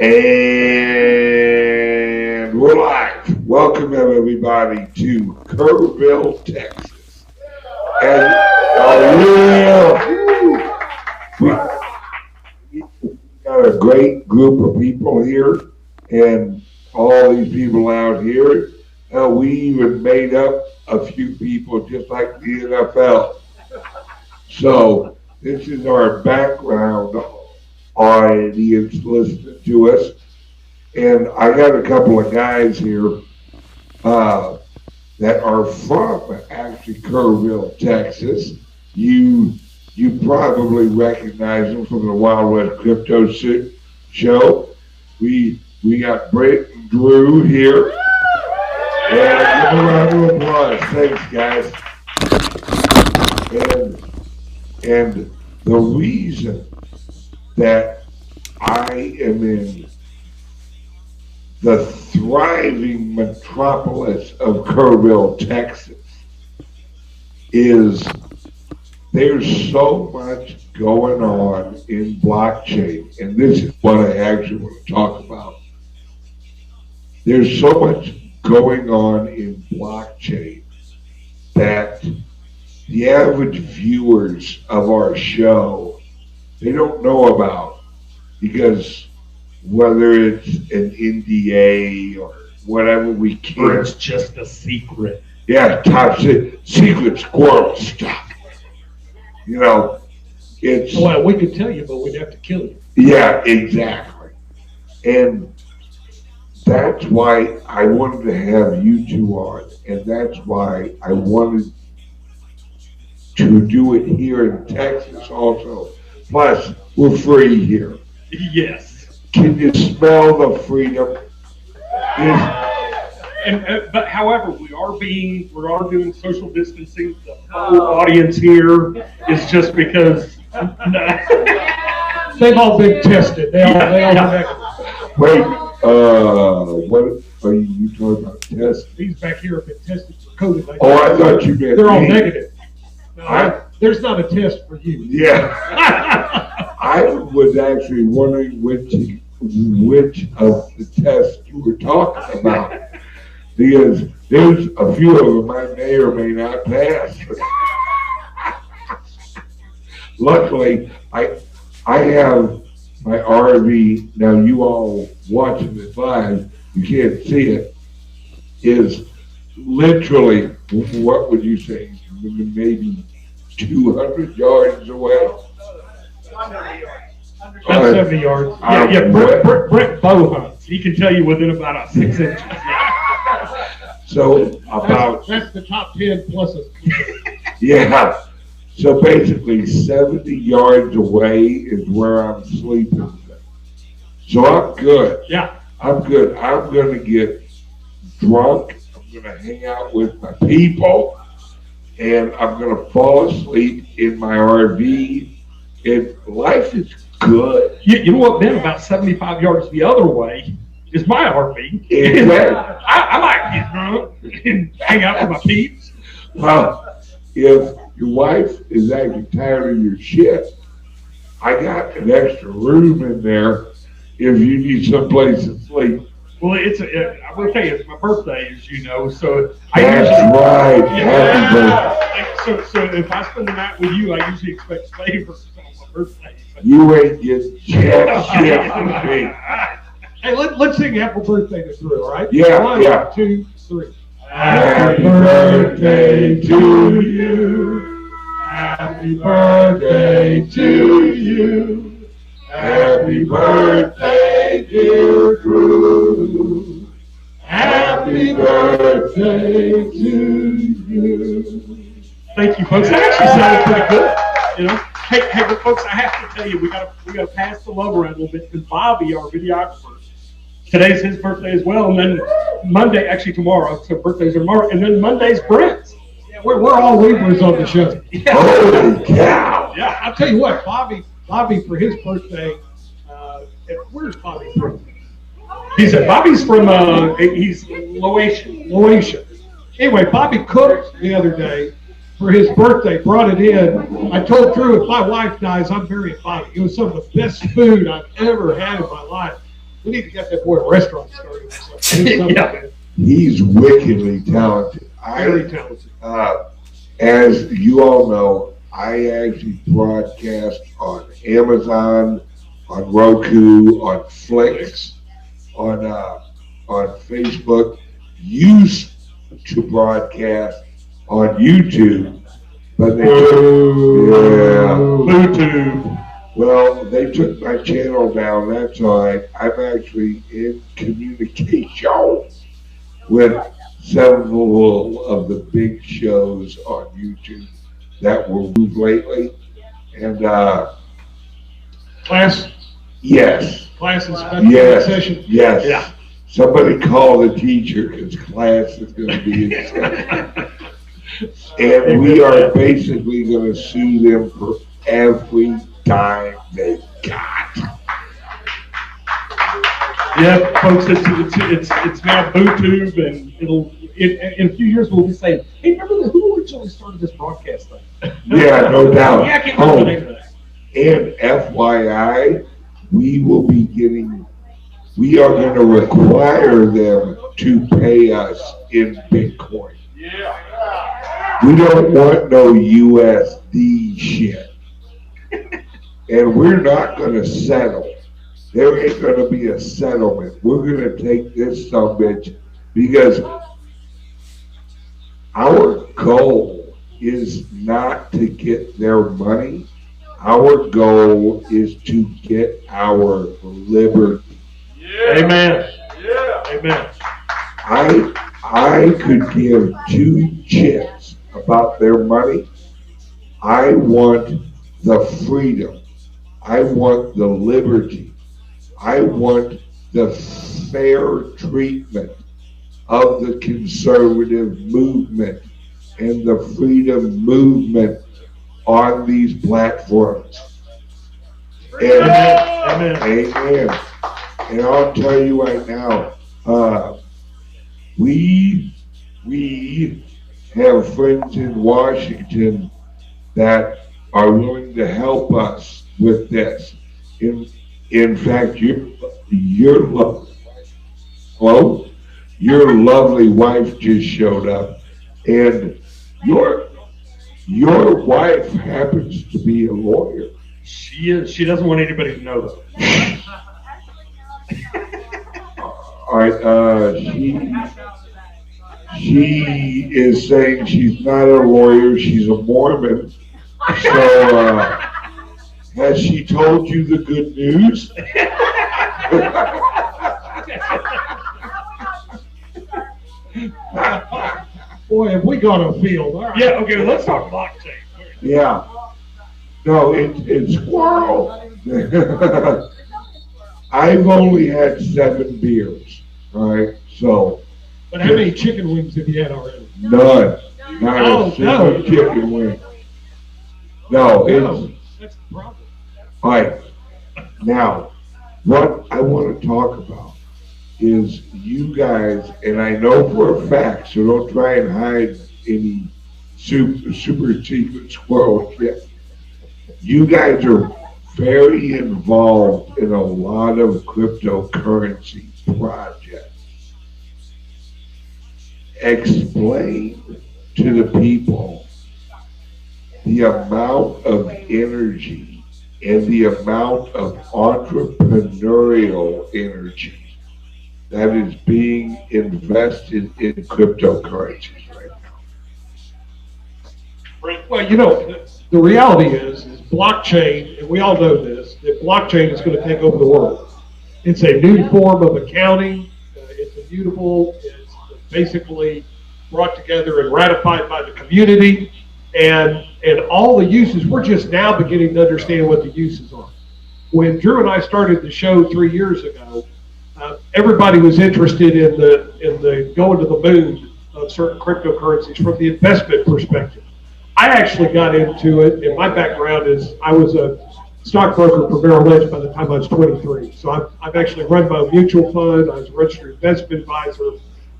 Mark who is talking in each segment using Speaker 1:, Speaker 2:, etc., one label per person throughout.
Speaker 1: And we're live. Welcome everybody to Kerrville, Texas. And we got a great group of people here, and all these people out here. We even made up a few people just like the NFL. So this is our background audience listening to us. And I got a couple of guys here that are from actually Kerrville, Texas. You probably recognize them from the Wild West Crypto Show. We got Brent and Drew here. And give a round of applause. Thanks, guys. And the reason that I am in the thriving metropolis of Kerrville, Texas, is there's so much going on in blockchain, and this is what I actually want to talk about. There's so much going on in blockchain that the average viewers of our show, they don't know about, because whether it's an NDA or whatever, we can't.
Speaker 2: Or it's just a secret.
Speaker 1: Yeah, top secret squirrel stuff. You know, it's.
Speaker 2: Well, we could tell you, but we'd have to kill you.
Speaker 1: Yeah, exactly. And that's why I wanted to have you two on, and that's why I wanted to do it here in Texas also. Plus, we're free here.
Speaker 2: Yes.
Speaker 1: Can you smell the freedom?
Speaker 2: But however, we are doing social distancing. The whole audience here is just because they've all been tested. They all negative.
Speaker 1: Wait, what are you talking about? Test?
Speaker 2: These back here have been tested for COVID-19.
Speaker 1: Oh, I thought you meant
Speaker 2: they're all
Speaker 1: me.
Speaker 2: negative. No, there's not a test for you.
Speaker 1: Yeah. I was actually wondering which of the tests you were talking about, because there's a few of them I may or may not pass. Luckily, I have my RV. Now, you all watching this live, you can't see it, is literally, what would you say, maybe 200 yards away?
Speaker 2: 70 yards. Yeah. Brent bow hunts. He can tell you within about 6 inches.
Speaker 1: So about
Speaker 2: that's the top 10 plus a.
Speaker 1: Yeah. So basically 70 yards away is where I'm sleeping. So I'm good.
Speaker 2: Yeah.
Speaker 1: I'm good. I'm gonna get drunk. I'm gonna hang out with my people, and I'm gonna fall asleep in my RV. And life is good.
Speaker 2: You know what, Ben? About 75 yards the other way is my RV.
Speaker 1: Exactly.
Speaker 2: I might get drunk and hang out with my peeps.
Speaker 1: Well, if your wife is actually tired of your shit, I got an extra room in there if you need someplace to sleep.
Speaker 2: Well, I will tell you, it's my birthday, as you know, so
Speaker 1: That's right. Happy birthday.
Speaker 2: So if I spend the night with you, I usually expect favors on my birthday.
Speaker 1: You ain't getting jack shit from me.
Speaker 2: Hey, let's sing happy birthday to Drew, all right?
Speaker 1: Yeah,
Speaker 2: 1,
Speaker 1: yeah.
Speaker 2: 2, 3.
Speaker 1: Happy birthday to you. Happy birthday to you. Happy birthday, dear Drew. Happy birthday to you.
Speaker 2: Thank you, folks. That actually sounded pretty good. You know. Hey, but folks, I have to tell you, we gotta pass the love around a little bit, because Bobby, our videographer, today's his birthday as well, and then Monday, actually tomorrow, so birthdays are tomorrow, and then Monday's Brent's. Yeah, we're all Weavers on the show.
Speaker 1: Yeah. Holy cow!
Speaker 2: Yeah, I'll tell you what, Bobby for his birthday, where's Bobby from? Bobby's from he's Laotian. Anyway, Bobby cooked the other day for his birthday, brought it in. I told Drew, if my wife dies, I'm marrying Bobby. It was some of the best food I've ever had in my life.
Speaker 3: We need to get that boy a restaurant started.
Speaker 2: Yeah.
Speaker 1: He's wickedly talented.
Speaker 3: Very talented.
Speaker 1: As you all know, I actually broadcast on Amazon, on Roku, on Flicks, on Facebook. Used to broadcast on YouTube, but they
Speaker 2: YouTube.
Speaker 1: well, they took my channel down. That's all right. I'm actually in communication with several of the big shows on YouTube that were moved lately. And
Speaker 2: Class
Speaker 1: yes,
Speaker 3: Class and
Speaker 1: yes,
Speaker 3: session.
Speaker 1: yes.
Speaker 2: Yeah.
Speaker 1: Somebody call the teacher because class is going to be in session. And we are basically going to sue them for every dime they got.
Speaker 2: Yeah, folks, it's now BooTube, and in a few years we'll be saying, hey, remember who originally started this broadcast thing?
Speaker 1: Yeah, no doubt.
Speaker 2: Yeah, I can't remember the name of that.
Speaker 1: And FYI, we are going to require them to pay us in Bitcoin.
Speaker 2: Yeah.
Speaker 1: We don't want no USD shit. And we're not going to settle. There ain't going to be a settlement. We're going to take this sumbitch because our goal is not to get their money. Our goal is to get our liberty.
Speaker 2: Yeah. Amen. Yeah. Amen.
Speaker 1: I could give two shits about their money. I want the freedom. I want the liberty. I want the fair treatment of the conservative movement and the freedom movement on these platforms. And,
Speaker 2: Amen.
Speaker 1: amen. And I'll tell you right now, we have friends in Washington that are willing to help us with this. In fact, your lovely wife just showed up, and your wife happens to be a lawyer.
Speaker 2: She is. She doesn't want anybody to know though.
Speaker 1: All right, she is saying she's not a lawyer, she's a Mormon. So, has she told you the good news?
Speaker 3: Boy, have we got a field. All right.
Speaker 2: Yeah. Okay. Let's talk blockchain.
Speaker 1: Yeah. No, it's squirrel. I've only had 7 beers, right? So.
Speaker 3: But how many chicken wings have you had already?
Speaker 1: None. Not a single chicken wing. No, it's.
Speaker 3: That's the problem.
Speaker 1: All right. Now, what I want to talk about is you guys, and I know for a fact, so don't try and hide any super secret squirrel shit. You guys are very involved in a lot of cryptocurrency projects. Explain to the people the amount of energy and the amount of entrepreneurial energy that is being invested in cryptocurrencies right now.
Speaker 3: Well, you know, the reality is blockchain, and we all know this, that blockchain is going to take over the world. It's a new form of accounting. It's immutable. It's basically brought together and ratified by the community. And all the uses, we're just now beginning to understand what the uses are. When Drew and I started the show 3 years ago, everybody was interested in the going to the moon of certain cryptocurrencies from the investment perspective. I actually got into it, and my background is I was a stockbroker for Merrill Lynch by the time I was 23. So I've actually run my own mutual fund. I was a registered investment advisor.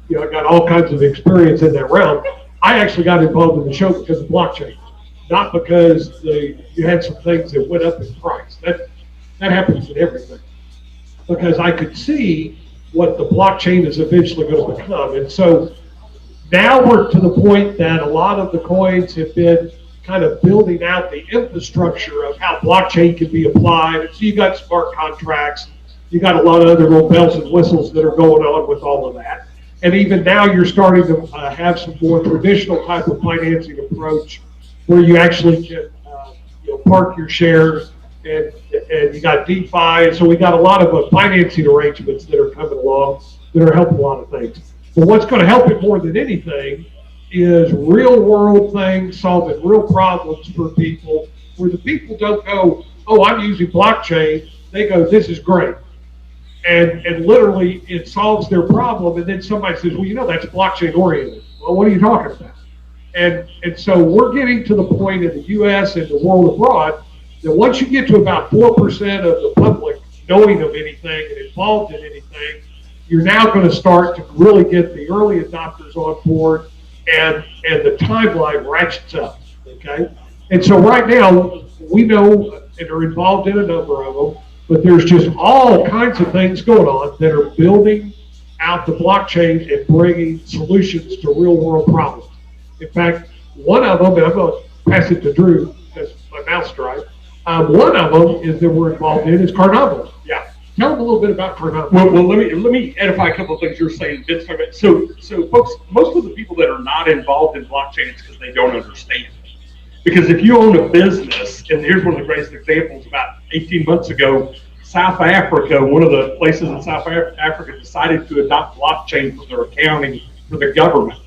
Speaker 3: You know, I got all kinds of experience in that realm. I actually got involved in the show because of blockchain, not because you had some things that went up in price. That happens in everything. because I could see what the blockchain is eventually going to become. And so now we're to the point that a lot of the coins have been kind of building out the infrastructure of how blockchain can be applied. And so you got smart contracts, you got a lot of other little bells and whistles that are going on with all of that. And even now you're starting to have some more traditional type of financing approach where you actually can park your shares, and you got DeFi. And so we got a lot of financing arrangements that are coming along that are helping a lot of things. But what's going to help it more than anything is real world things, solving real problems for people, where the people don't go, oh, I'm using blockchain. They go, this is great. And literally it solves their problem. And then somebody says, well, that's blockchain oriented. Well, what are you talking about? And so we're getting to the point in the U.S. and the world abroad that once you get to about 4% of the public knowing of anything and involved in anything, you're now going to start to really get the early adopters on board, and the timeline ratchets up, okay? And so right now, we know and are involved in a number of them, but there's just all kinds of things going on that are building out the blockchain and bringing solutions to real world problems. In fact, one of them, and I'm going to pass it to Drew because my mouth's dry. One of them is that we're involved in is Carnavo.
Speaker 2: Yeah.
Speaker 3: Tell them a little bit about Carnavo.
Speaker 2: Well, let me edify a couple of things you're saying. So folks, most of the people that are not involved in blockchain, it's because they don't understand. Because if you own a business, and here's one of the greatest examples, about 18 months ago, South Africa, one of the places in South Africa decided to adopt blockchain for their accounting for the government.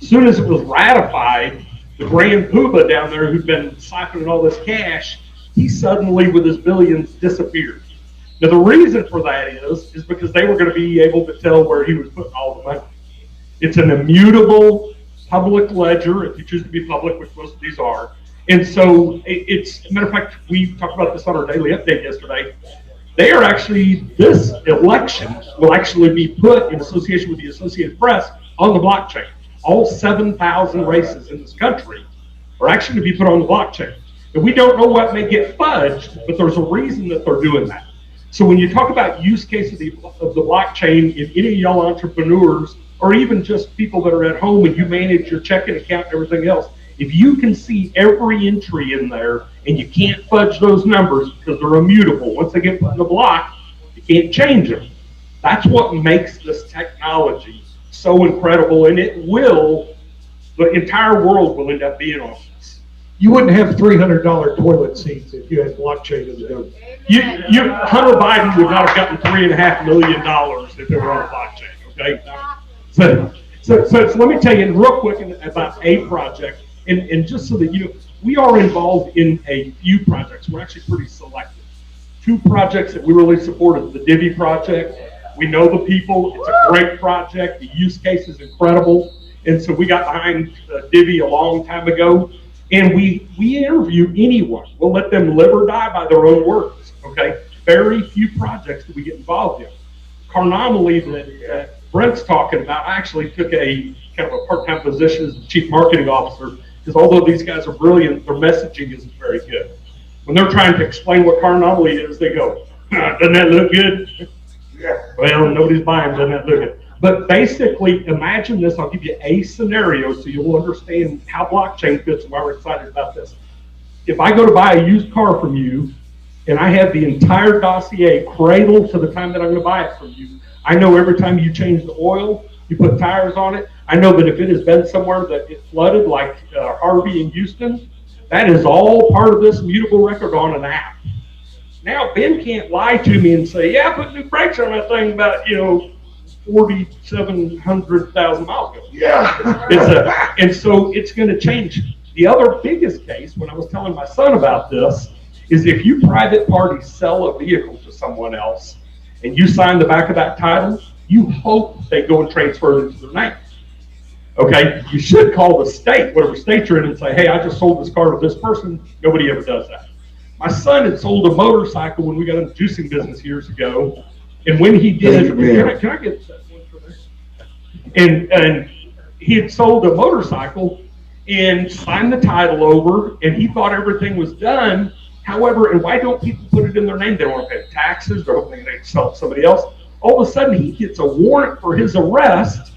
Speaker 2: As soon as it was ratified, the Grand Poobah down there, who'd been siphoning all this cash, he suddenly, with his billions, disappeared. Now, the reason for that is because they were going to be able to tell where he was putting all the money. It's an immutable public ledger, if you choose to be public, which most of these are. And so it's, matter of fact, we talked about this on our daily update yesterday. They are actually, this election will actually be put in association with the Associated Press on the blockchain. All 7,000 races in this country are actually going to be put on the blockchain. And we don't know what may get fudged, but there's a reason that they're doing that. So when you talk about use case of the blockchain, if any of y'all entrepreneurs, or even just people that are at home and you manage your checking account and everything else, if you can see every entry in there and you can't fudge those numbers because they're immutable, once they get put in the block, you can't change them. That's what makes this technology so incredible, and the entire world will end up being on this.
Speaker 3: You wouldn't have $300 toilet seats if you had blockchain in the government.
Speaker 2: Hunter Biden would not have gotten $3.5 million if they were on blockchain, okay? So let me tell you real quick about a project, and just so that you know, we are involved in a few projects. We're actually pretty selective. 2 projects that we really supported, the Divi project. We know the people. It's a great project. The use case is incredible. And so we got behind Divi a long time ago. And we interview anyone. We'll let them live or die by their own words, okay? Very few projects that we get involved in. Carnomaly that Brent's talking about, I actually took a kind of a part-time position as the chief marketing officer, because although these guys are brilliant, their messaging isn't very good. When they're trying to explain what Carnomaly is, they go, doesn't that look good? Yeah. Well, nobody's buying, doesn't that look good? But basically, imagine this. I'll give you a scenario so you'll understand how blockchain fits and why we're excited about this. If I go to buy a used car from you, and I have the entire dossier cradle to the time that I'm going to buy it from you, I know every time you change the oil, you put tires on it. I know that if it has been somewhere that it flooded, like Harvey in Houston, that is all part of this mutable record on an app. Now, Ben can't lie to me and say, yeah, I put new brakes on that thing about, 4,700,000 miles ago. Yeah. And so it's going to change. The other biggest case, when I was telling my son about this, is if you private party sell a vehicle to someone else and you sign the back of that title, you hope they go and transfer it into their name. Okay? You should call the state, whatever state you're in, and say, hey, I just sold this car to this person. Nobody ever does that. My son had sold a motorcycle when we got in the juicing business years ago. And when he did, can I get that one for there? And he had sold a motorcycle and signed the title over, and he thought everything was done. However, and why don't people put it in their name? They don't want to pay taxes. They're hoping they can sell it to somebody else. All of a sudden, he gets a warrant for his arrest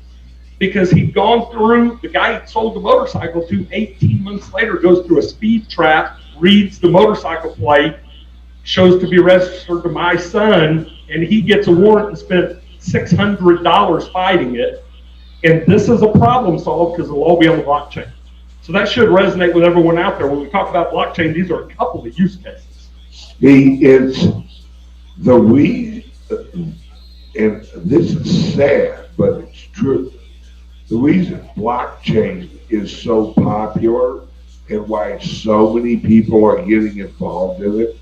Speaker 2: because he'd gone through, the guy he sold the motorcycle to 18 months later goes through a speed trap, reads the motorcycle plate, shows to be registered to my son, and he gets a warrant and spent $600 fighting it. And this is a problem solved because it'll all be on the blockchain. So that should resonate with everyone out there. When we talk about blockchain, these are a couple of use cases.
Speaker 1: It's the reason, and this is sad, but it's true. The reason blockchain is so popular and why so many people are getting involved in it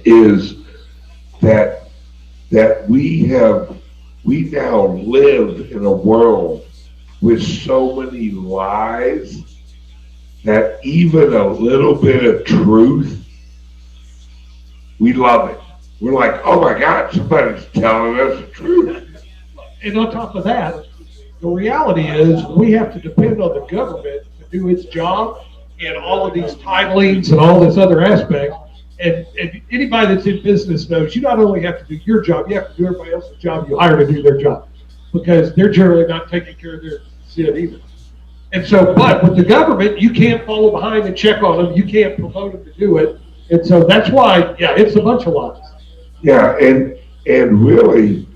Speaker 1: is that we now live in a world with so many lies that even a little bit of truth, we love it. We're like, oh my God, somebody's telling us the truth.
Speaker 3: And on top of that, the reality is we have to depend on the government to do its job and all of these titlings and all this other aspect. And anybody that's in business knows you not only have to do your job, you have to do everybody else's job you hire to do their job, because they're generally not taking care of their shit either. And so, but with the government, you can't follow behind and check on them. You can't promote them to do it. And so that's why, yeah, it's a bunch of lies.
Speaker 1: Yeah, and really,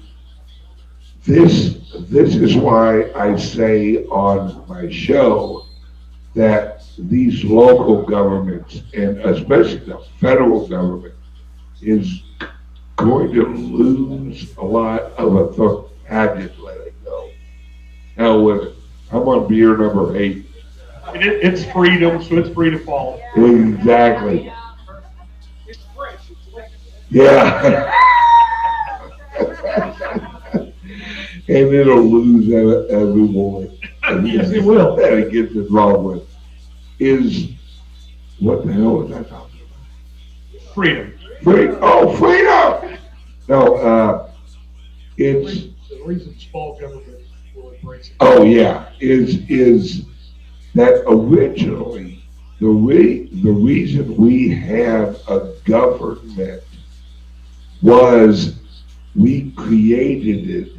Speaker 1: this is why I say on my show that these local governments, and especially the federal government, is going to lose a lot of authority. I just let it go. Hell with it. I'm on beer number 8.
Speaker 2: It's freedom, so it's free to fall.
Speaker 1: Exactly. Yeah. And it'll lose everyone.
Speaker 3: Yes, it will.
Speaker 1: That it gets involved with. Is, what the hell was I talking about?
Speaker 2: Freedom.
Speaker 1: Freedom. Oh, freedom! No, it's,
Speaker 3: The reason small government will embrace it.
Speaker 1: oh yeah, is that originally the reason we had a government was we created it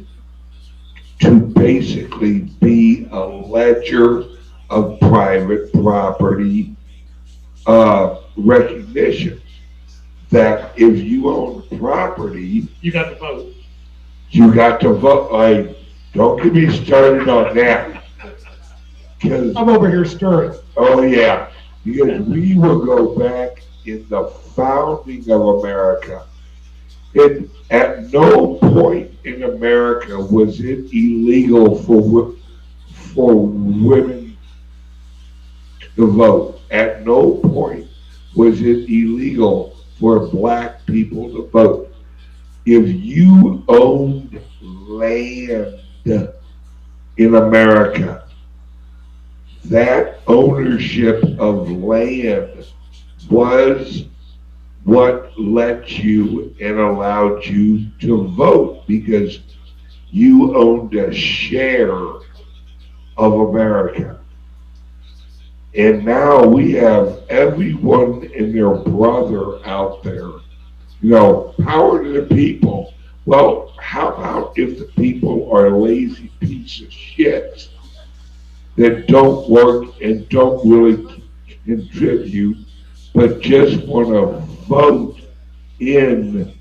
Speaker 1: to basically be a ledger of private property recognition. That if you own property,
Speaker 3: You got to vote.
Speaker 1: you got to vote. Like, don't get me started on that. Because,
Speaker 3: I'm over here stirring.
Speaker 1: oh yeah, because we will go back in the founding of America. At no point in America was it illegal for women to vote. At no point was it illegal for black people to vote. If you owned land in America, that ownership of land was what let you and allowed you to vote, because you owned a share of America. And now we have everyone and their brother out there. You know, power to the people. Well, how about if the people are a lazy piece of shit that don't work and don't really contribute, but just want to vote in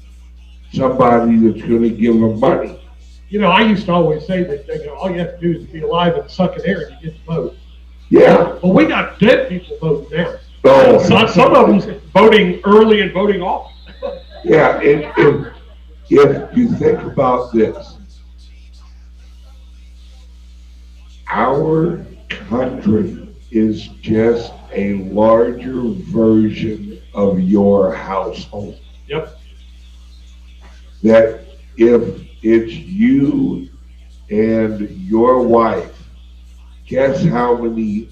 Speaker 1: somebody that's going to give them money?
Speaker 3: You know, I used to always say that all you have to do is be alive and suck an air and you get to vote.
Speaker 1: Yeah.
Speaker 3: Well, we got dead people voting now.
Speaker 1: Oh,
Speaker 2: Some of them voting early and voting off.
Speaker 1: yeah. And if you think about this, our country is just a larger version of your household.
Speaker 2: Yep.
Speaker 1: That if it's you and your wife, guess how many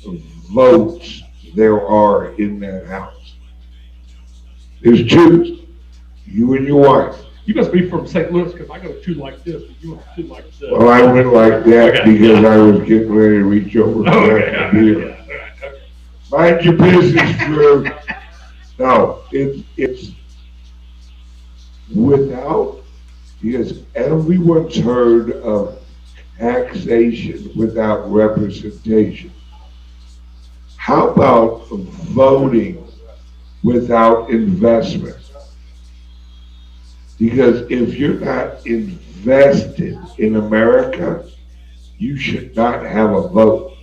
Speaker 1: votes there are in that house? There's 2. You and your wife.
Speaker 2: You must be from St. Louis, because I go to 2 like this, but you went to 2 like this.
Speaker 1: Well, I went like that
Speaker 2: Okay.
Speaker 1: because I was getting ready to reach over for
Speaker 2: Okay,
Speaker 1: that
Speaker 2: okay,
Speaker 1: beer.
Speaker 2: okay.
Speaker 1: Mind your business, Drew. No, it's without, because everyone's heard of taxation without representation. How about voting without investment? Because if you're not invested in America, you should not have a vote.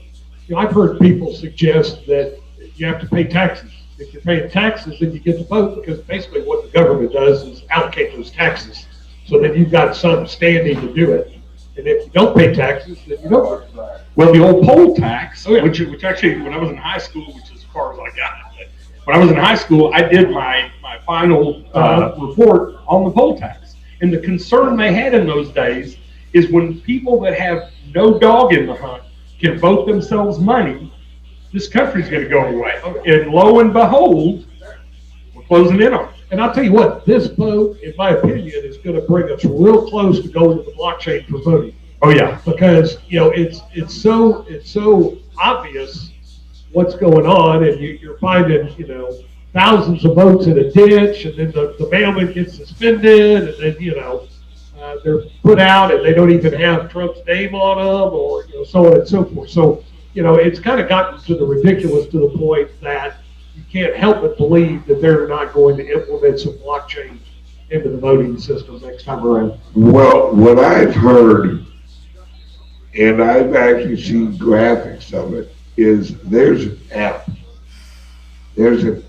Speaker 3: You know, I've heard people suggest that you have to pay taxes. If you're paying taxes, then you get to vote, because basically what the government does is allocate those taxes. So then you've got some standing to do it. And if you don't pay taxes, then you don't vote.
Speaker 2: Well, the old poll tax,
Speaker 3: Oh, yeah.
Speaker 2: which actually, when I was in high school, which is as far as I got, but when I was in high school, I did my final report on the poll tax. And the concern they had in those days is when people that have no dog in the hunt can vote themselves money, this country's going to go away. And lo and behold, we're closing in on it.
Speaker 3: And I'll tell you what, this vote, in my opinion, is going to bring us real close to going to the blockchain for voting.
Speaker 2: Oh yeah,
Speaker 3: Because, you know, it's so obvious what's going on, and you're finding, you know, thousands of votes in a ditch, and then the mailman gets suspended, and then, you know, they're put out and they don't even have Trump's name on them, or, you know, so on and so forth. So, you know, it's kind of gotten to the ridiculous, to the point that you can't help but believe that they're not going to implement some blockchain into the voting system next time around.
Speaker 1: Well, what I've heard, and I've actually seen graphics of it, is there's an app. There's an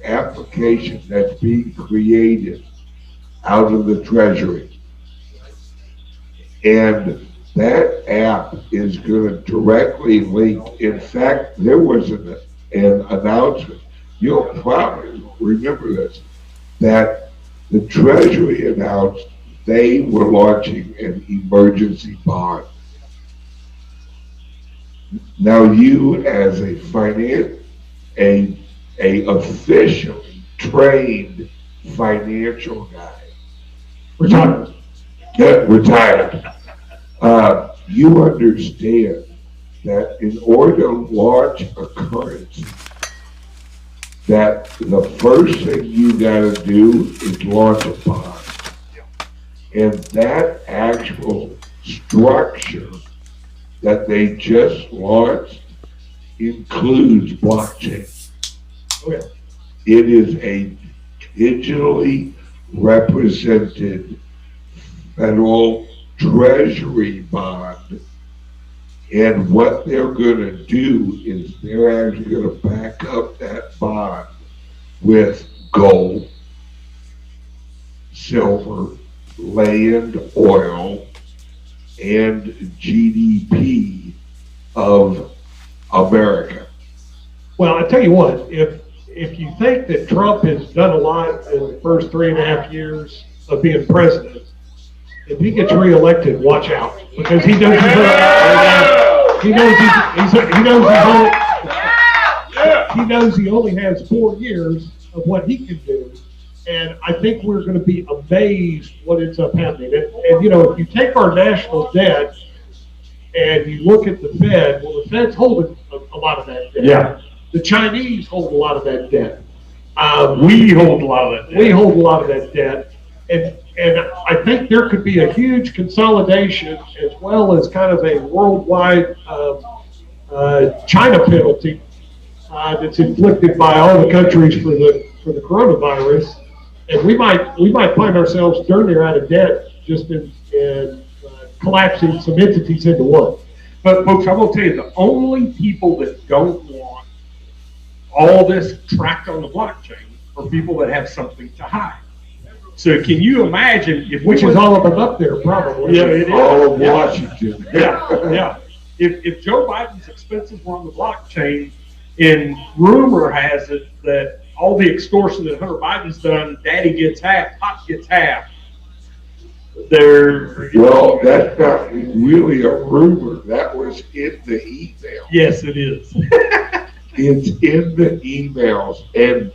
Speaker 1: application that's being created out of the Treasury. And that app is going to directly link. In fact, there was an announcement, you'll probably remember this, that the Treasury announced they were launching an emergency bond. Now you, as a officially trained financial guy,
Speaker 3: Retired.
Speaker 1: get retired, you understand that in order to launch a currency, that the first thing you gotta do is launch a bond. And that actual structure that they just launched includes blockchain.
Speaker 3: Okay.
Speaker 1: It is a digitally represented federal treasury bond. And what they're going to do is they're actually going to back up that bond with gold, silver, land, oil, and GDP of America.
Speaker 3: Well, I tell you what, if you think that Trump has done a lot in the first 3.5 years of being president, if he gets reelected, watch out, because he knows he knows he only has 4 years of what he can do, and I think we're going to be amazed what ends up happening. And you know, if you take our national debt and you look at the Fed, well, the Fed's holding a lot of that debt.
Speaker 2: yeah.
Speaker 3: The Chinese hold a lot of that debt.
Speaker 2: We hold a lot of that.
Speaker 3: We hold a lot of that debt, and I think there could be a huge consolidation, as well as kind of a worldwide China penalty that's inflicted by all the countries for the coronavirus, and we might find ourselves darn near out of debt just in collapsing some entities into one.
Speaker 2: But folks, I will tell you, the only people that don't want all this tracked on the blockchain are people that have something to hide. So can you imagine if
Speaker 3: Which is all of them up there, probably.
Speaker 2: Yeah, it is.
Speaker 1: All of
Speaker 2: Yeah.
Speaker 1: Washington.
Speaker 2: Yeah. If Joe Biden's expenses were on the blockchain, and rumor has it that all the extortion that Hunter Biden's done, Daddy gets half, Pop gets half.
Speaker 1: Well, that's not really a rumor. That was in the email.
Speaker 2: Yes, it is.
Speaker 1: It's in the emails, and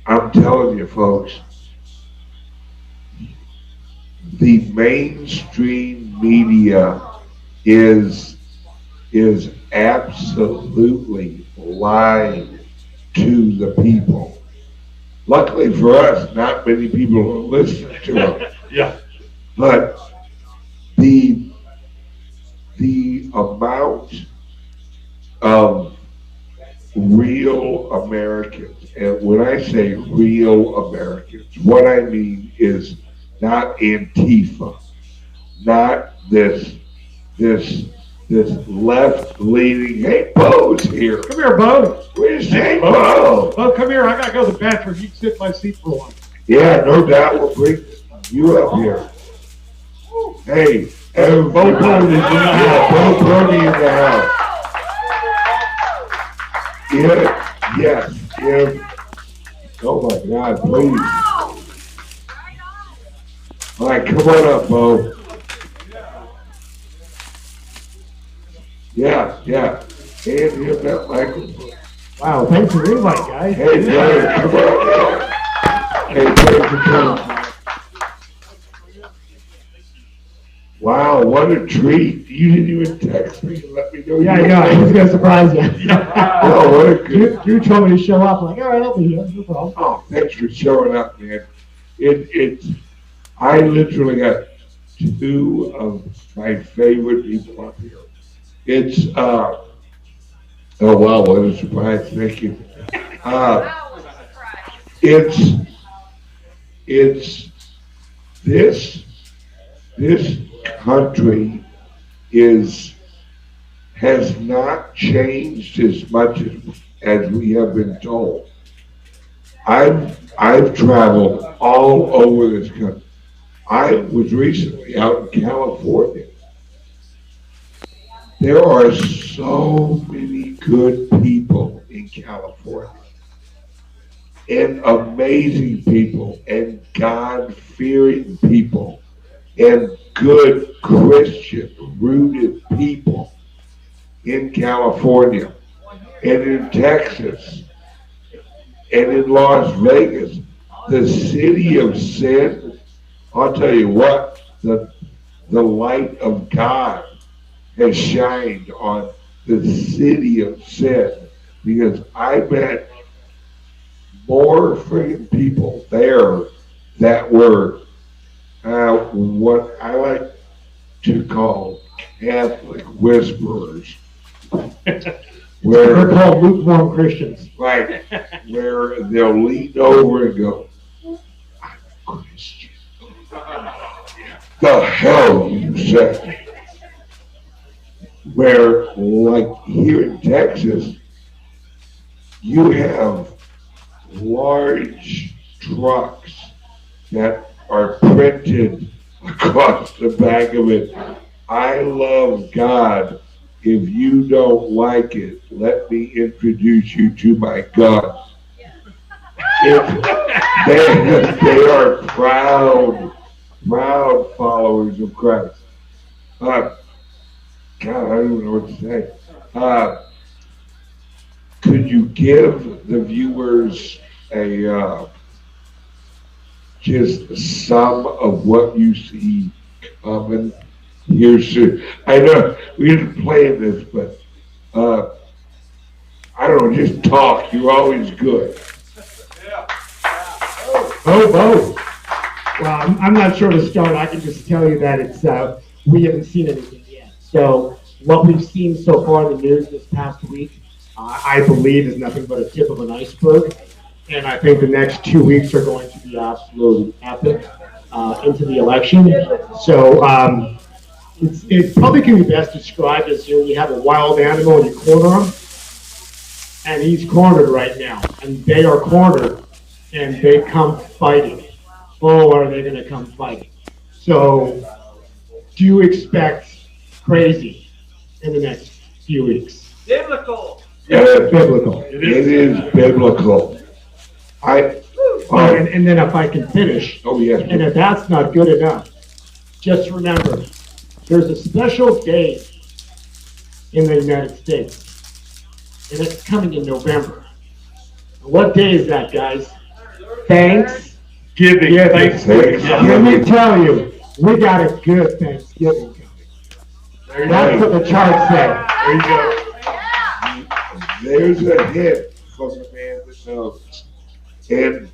Speaker 1: I'm telling you, folks, the mainstream media is absolutely lying to the people. Luckily for us, not many people will listen to them.
Speaker 2: Yeah.
Speaker 1: But the amount of real Americans, and when I say real Americans, what I mean is not Antifa, not this left-leaning, hey, Bo's here.
Speaker 3: Come here, Bo.
Speaker 1: Where's hey, Bo?
Speaker 3: Bo, come here. I gotta go to the bathroom. You can sit in my seat for a while.
Speaker 1: Yeah, no doubt we'll bring you up here. Hey,
Speaker 2: Bo Brody is in the
Speaker 1: yeah, Bo Brody in the house. Yeah, yes, yeah. Oh my God, please. All right, come on up, Bo. Yeah. Hand him that microphone.
Speaker 3: Wow, thanks for the invite, guys.
Speaker 1: Hey, brother, come on. Hey, thanks for coming. Wow, what a treat. You didn't even text me and let me know.
Speaker 3: Yeah, I know. I was gonna surprise you.
Speaker 1: Oh, what a good.
Speaker 3: You told me to show up. I'm like, all right, I'll be here. No problem.
Speaker 1: Oh, thanks for showing up, man. I literally got two of my favorite people up here. Oh wow, what a surprise, thank you. It's this country has not changed as much as we have been told. I've traveled all over this country. I was recently out in California. There are so many good people in California, and amazing people, and God-fearing people, and good Christian rooted people in California, and in Texas, and in Las Vegas, the city of sin. I'll tell you what, the light of God has shined on the city of sin, because I met more friggin' people there that were what I like to call Catholic whisperers.
Speaker 3: They're called lukewarm Christians.
Speaker 1: Right, where they'll lean over and go, I'm a Christian. The hell you say? Where, like here in Texas, you have large trucks that are printed across the back of it, I love God. If you don't like it, let me introduce you to my God. They are proud followers of Christ. God, I don't even know what to say. Could you give the viewers just some of what you see coming here soon? I know we didn't plan this, but I don't know, just talk. You're always good.
Speaker 4: Bo. Well, I'm not sure to start. I can just tell you that it's we haven't seen anything yet. So what we've seen so far in the news this past week, I believe, is nothing but a tip of an iceberg. And I think the next 2 weeks are going to be absolutely epic into the election. So it probably can be best described as you have a wild animal and you corner him, and he's cornered right now, and they are cornered, and they come fighting. Oh, are they going to come fighting? So do you expect crazy in the next few weeks?
Speaker 5: Biblical.
Speaker 1: Yeah,
Speaker 4: Biblical.
Speaker 1: it is biblical.
Speaker 4: And then if I can finish,
Speaker 1: Oh yes.
Speaker 4: and if that's not good enough, just remember, there's a special day in the United States, and it's coming in November. What day is that, guys?
Speaker 2: Giving.
Speaker 4: Yeah,
Speaker 2: Thanksgiving.
Speaker 4: Let me tell you, we got a good Thanksgiving coming. That's what the chart said.
Speaker 2: There you go.
Speaker 1: There's a hint from the man that knows. And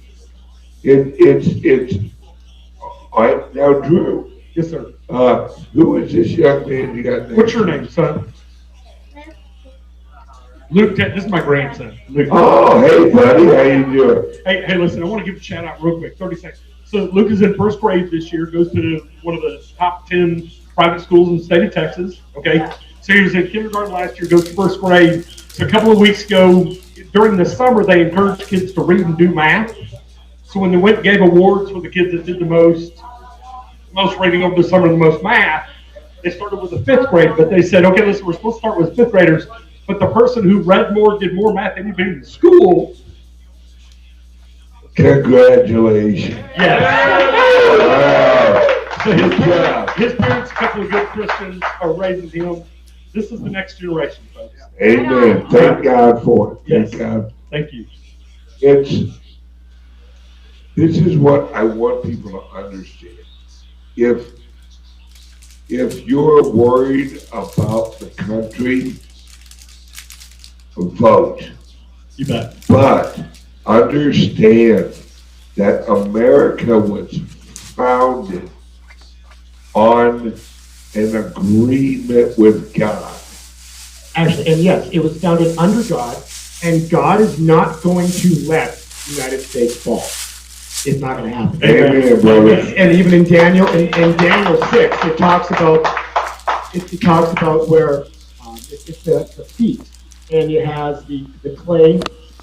Speaker 1: it's, now Drew,
Speaker 2: Yes, sir.
Speaker 1: who is this young man you got next?
Speaker 2: What's your name, son? Luke, this is my grandson, Luke.
Speaker 1: Oh, hey buddy, how you doing?
Speaker 2: Hey, listen, I want to give a shout out real quick, 30 seconds. So Luke is in first grade this year, goes to one of the top 10 private schools in the state of Texas, okay? So he was in kindergarten last year, goes to first grade. So a couple of weeks ago, during the summer, they encouraged kids to read and do math. So when they went and gave awards for the kids that did the most reading over the summer and the most math, they started with the fifth grade, but they said, okay, listen, we're supposed to start with fifth graders, but the person who read more, did more math than anybody in the school.
Speaker 1: Congratulations.
Speaker 2: Yes.
Speaker 1: Wow.
Speaker 2: His parents, a couple of good Christians, are raising him. This is the next generation, folks.
Speaker 1: Amen. Thank God for it. Thank
Speaker 2: Yes.
Speaker 1: God.
Speaker 2: Thank you.
Speaker 1: This is what I want people to understand. If you're worried about the country, vote.
Speaker 2: You bet.
Speaker 1: But understand that America was founded on an agreement with God.
Speaker 4: Actually, and yes, it was founded under God, and God is not going to let the United States fall. It's not going to happen.
Speaker 1: Amen, brother.
Speaker 4: And even in Daniel, in Daniel 6, it talks about where it's the feet, and it has the clay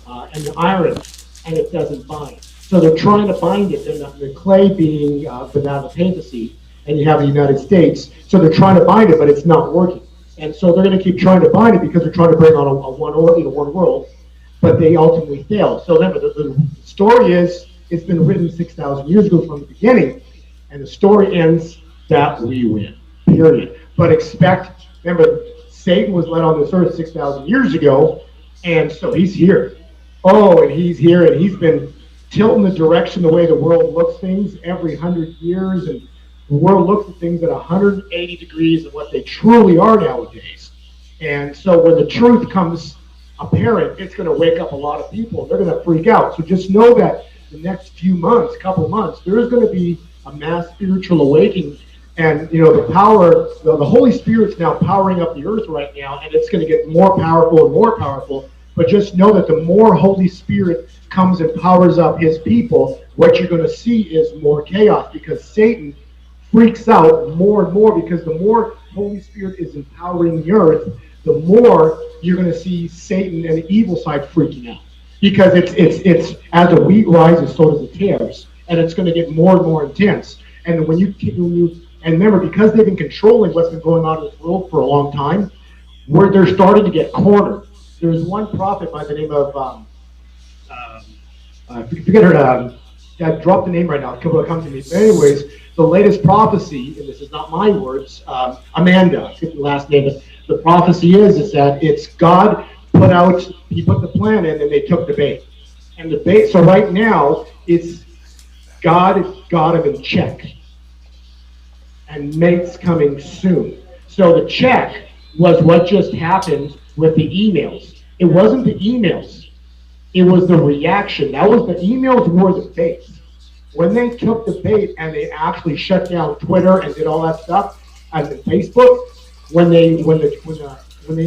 Speaker 4: and the iron, and it doesn't bind. So they're trying to bind it, and the clay being banana papacy, and you have the United States. So they're trying to bind it, but it's not working. And so they're going to keep trying to bind it because they're trying to bring on a one world, but they ultimately fail. So remember, the story is, it's been written 6,000 years ago from the beginning, and the story ends that we win, period. But remember, Satan was led on this earth 6,000 years ago, and so he's here. Oh, and he's here, and he's been tilting the direction, the way the world looks things every 100 years, and the world looks at things at 180 degrees of what they truly are nowadays. And so when the truth comes apparent, it's going to wake up a lot of people. They're going to freak out. So just know that the next couple months, there is going to be a mass spiritual awakening. And, the power, the Holy Spirit's now powering up the earth right now, and it's going to get more powerful and more powerful. But just know that the more Holy Spirit comes and powers up his people, what you're going to see is more chaos, because Satan freaks out more and more, because the more Holy Spirit is empowering the earth, the more you're going to see Satan and the evil side freaking out. Because it's as the wheat rises, so does the tares, and it's going to get more and more intense. And when you remember, because they've been controlling what's been going on in this world for a long time, where they're starting to get cornered. There's one prophet by the name of I forget her. I dropped the name right now. It comes to me. But anyways, the latest prophecy, and this is not my words, Amanda, I forget the last name, but the prophecy is that it's God he put the plan in, and they took the bait. And the bait, so right now, it's God got him in check. And mate's coming soon. So the check was what just happened with the emails. It wasn't the emails. It was the reaction. The emails were the bait. When they took the bait and they actually shut down Twitter and did all that stuff, and then Facebook, when they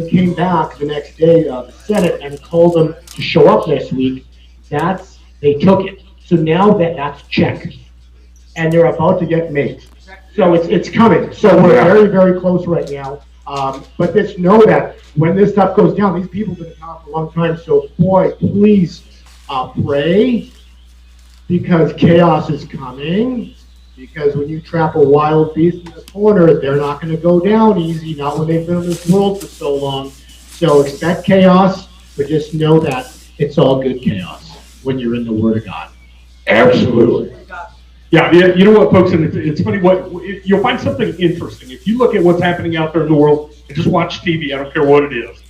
Speaker 4: came back the next day, the Senate, and told them to show up next week, they took it. So now that's check, and they're about to get made. So it's coming. So we're very, very close right now. But just know that when this stuff goes down, these people have been in power for a long time. So boy, please pray, because chaos is coming. Because when you trap a wild beast in the corner, they're not going to go down easy, not when they've been in this world for so long. So expect chaos, but just know that it's all good chaos when you're in the Word of God.
Speaker 1: Absolutely.
Speaker 2: Yeah, you know what, folks, and it's funny, you'll find something interesting. If you look at what's happening out there in the world, and just watch TV, I don't care what it is,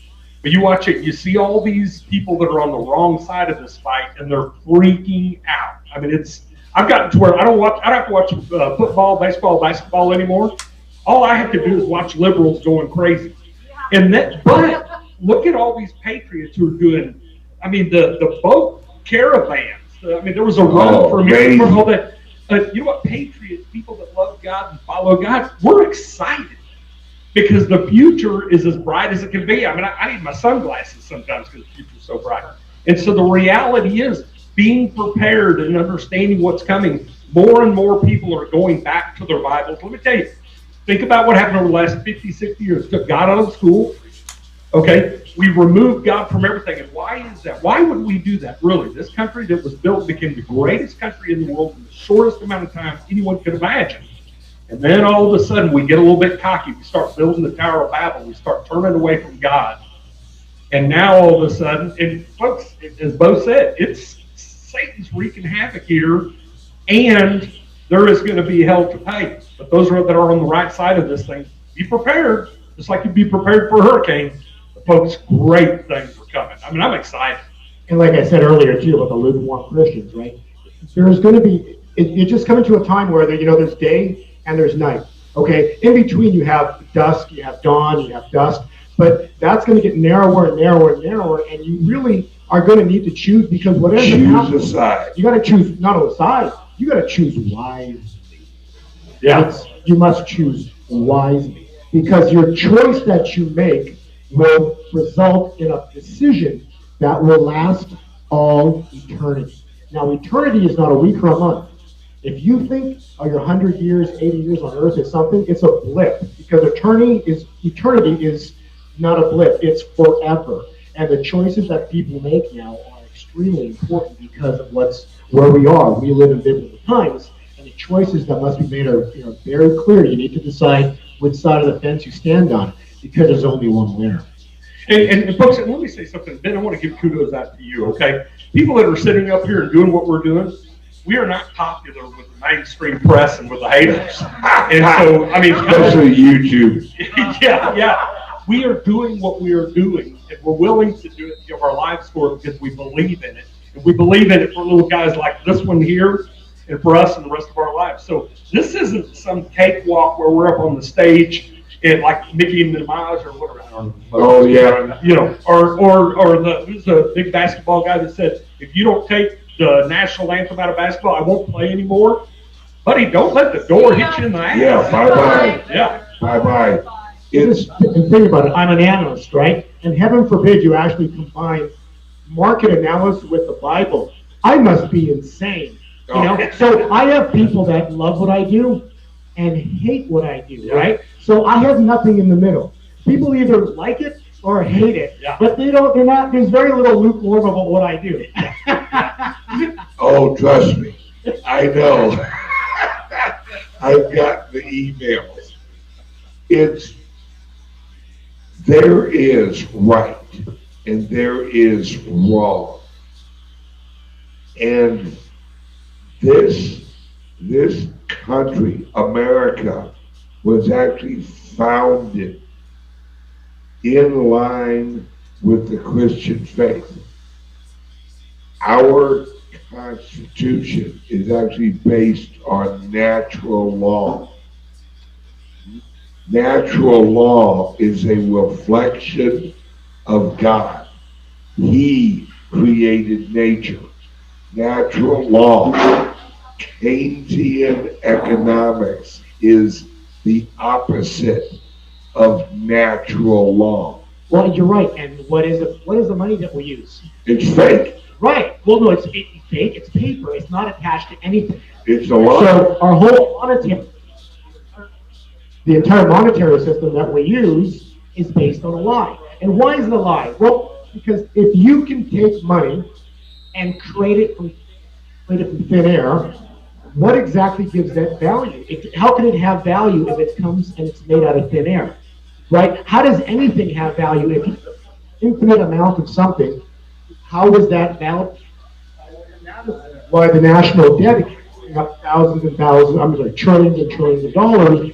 Speaker 2: but you watch it, you see all these people that are on the wrong side of this fight, and they're freaking out. I mean, I've gotten to where I don't have to watch football, baseball, basketball anymore. All I have to do is watch liberals going crazy. But look at all these patriots who are doing, I mean, the boat caravans. I mean, there was a run for me for all that. You know what, patriots, people that love God and follow God, we're excited because the future is as bright as it can be. I mean, I need my sunglasses sometimes because the future's so bright. And so the reality is being prepared and understanding what's coming. More and more people are going back to their Bibles. Let me tell you, think about what happened over the last 50, 60 years. Took God out of school. Okay, we removed God from everything. And why is that? Why would we do that, really? This country that was built became the greatest country in the world in the shortest amount of time anyone could imagine. And then all of a sudden, we get a little bit cocky. We start building the Tower of Babel. We start turning away from God. And now all of a sudden, and folks, as Bo said, it's Satan's wreaking havoc here, and there is going to be hell to pay. But those that are on the right side of this thing, be prepared, just like you'd be prepared for a hurricane. Folks, great things are coming. I mean, I'm excited.
Speaker 4: And like I said earlier, too, about the lukewarm Christians, right? There's going to be, it's just coming to a time where, there's day and there's night, okay? In between, you have dusk, you have dawn, you have dusk, but that's going to get narrower and narrower and narrower, and you really are going to need to choose, because whatever happens,
Speaker 1: choose a side.
Speaker 4: You got to choose not a side, you got to choose wisely.
Speaker 2: Yeah.
Speaker 4: You must choose wisely, because your choice that you make will result in a decision that will last all eternity. Now, eternity is not a week or a month. If you think your 100 years, 80 years on earth is something, it's a blip, because eternity is not a blip, it's forever. And the choices that people make now are extremely important because of where we are. We live in biblical times, and the choices that must be made are very clear. You need to decide which side of the fence you stand on, because there's only one winner.
Speaker 2: And folks, let me say something. Ben, I want to give kudos out to you, okay? People that are sitting up here and doing what we're doing, we are not popular with the mainstream press and with the haters. And so, I mean,
Speaker 1: Especially YouTube.
Speaker 2: yeah. We are doing what we are doing, and we're willing to do it, give our lives for it because we believe in it. And we believe in it for little guys like this one here, and for us and the rest of our lives. So this isn't some cakewalk where we're up on the stage and like Mickey and Minaj or whatever.
Speaker 1: Oh, yeah.
Speaker 2: Or who's the big basketball guy that said, if you don't take the national anthem out of basketball, I won't play anymore. Buddy, don't let the door hit you in the ass.
Speaker 1: Yeah, bye-bye.
Speaker 2: Yeah.
Speaker 1: Bye-bye.
Speaker 4: And think about it, I'm an analyst, right? And heaven forbid you actually combine market analysis with the Bible. I must be insane. So I have people that love what I do and hate what I do, right? So I have nothing in the middle. People either like it or hate it, but they're not, there's very little lukewarm about what I do.
Speaker 1: Oh, trust me, I know. I've got the emails. There is right and there is wrong. And this country, America, was actually founded in line with the Christian faith. Our Constitution is actually based on natural law. Natural law is a reflection of God. He created nature. Natural law, Keynesian economics, is the opposite of natural law.
Speaker 4: Well, you're right. And what is the money that we use?
Speaker 1: It's fake.
Speaker 4: Right. Well, no, it's fake. It's paper. It's not attached to anything.
Speaker 1: It's a lie.
Speaker 4: So our whole the entire monetary system that we use is based on a lie. And why is it a lie? Well, because if you can take money and create it from thin air, what exactly gives that value? How can it have value if it comes and it's made out of thin air? Right? How does anything have value if you have an infinite amount of something? How is that value? Why the national debt is up trillions and trillions of dollars.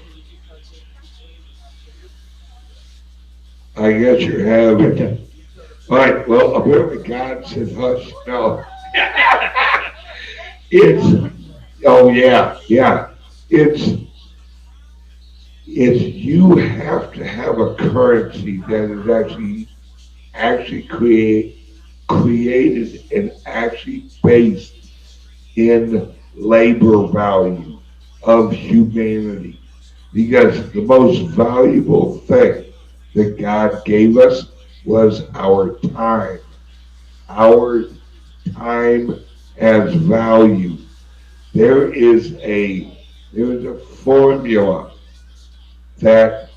Speaker 1: I guess you're having it. All right, well, apparently God said hush. No. It's you have to have a currency that is actually actually created and actually based in labor value of humanity. Because the most valuable thing that God gave us was our time. Our time has value. There is a formula that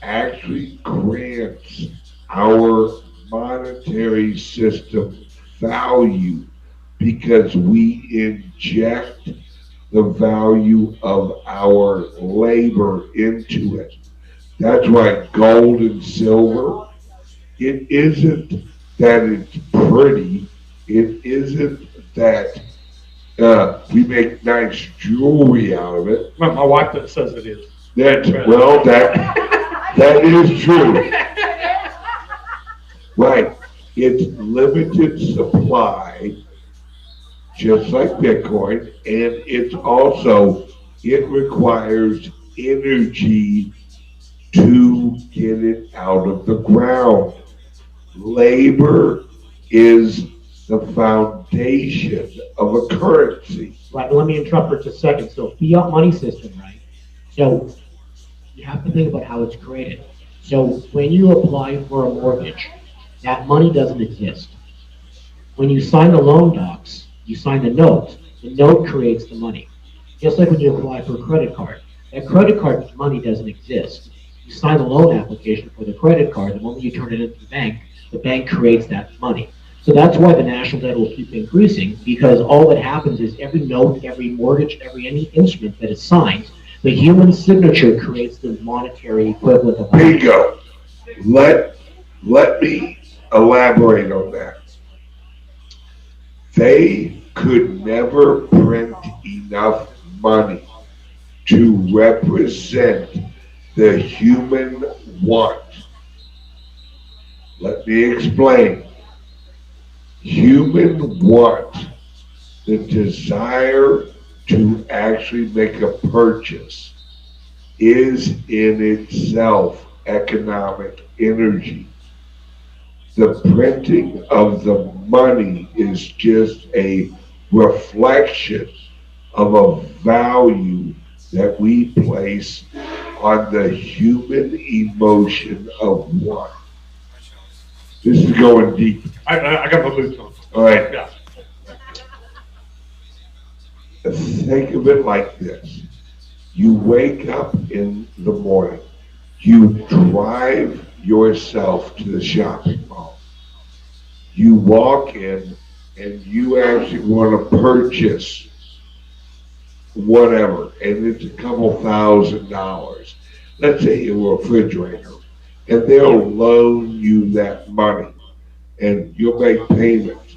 Speaker 1: actually grants our monetary system value because we inject the value of our labor into it. That's why gold and silver, it isn't that it's pretty, it isn't that we make nice jewelry out of it.
Speaker 2: My wife that says it is.
Speaker 1: That is true. Right. It's limited supply, just like Bitcoin, and it requires energy to get it out of the ground. Labor is the foundation of a currency.
Speaker 4: Right, let me interrupt for just a second. So fiat money system, right? So you have to think about how it's created. So when you apply for a mortgage, that money doesn't exist. When you sign the loan docs, you sign the note. The note creates the money. Just like when you apply for a credit card. That credit card money doesn't exist. You sign the loan application for the credit card. The moment you turn it into the bank creates that money. So that's why the national debt will keep increasing, because all that happens is every note, every mortgage, any instrument that is signed, the human signature creates the monetary equivalent of money.
Speaker 1: Bingo. Let me elaborate on that. They could never print enough money to represent the human want. Let me explain. Human want, the desire to actually make a purchase, is in itself economic energy. The printing of the money is just a reflection of a value that we place on the human emotion of want. This is going deep.
Speaker 2: I got my boots on.
Speaker 1: All right.
Speaker 2: Yeah.
Speaker 1: Think of it like this. You wake up in the morning. You drive yourself to the shopping mall. You walk in and you actually want to purchase whatever, and it's a couple $1,000. Let's say a refrigerator, and they'll loan you that money, and you'll make payments.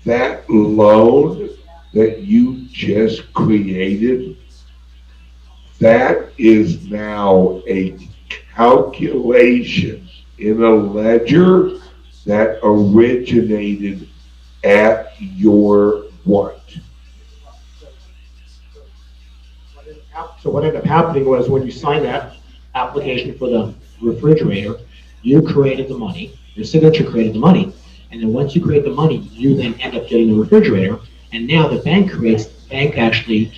Speaker 1: That loan that you just created, that is now a calculation in a ledger that originated at your want.
Speaker 4: So what ended up happening was when you signed that application for the refrigerator, you created the money, your signature created the money, and then once you create the money, you then end up getting the refrigerator, and now the bank actually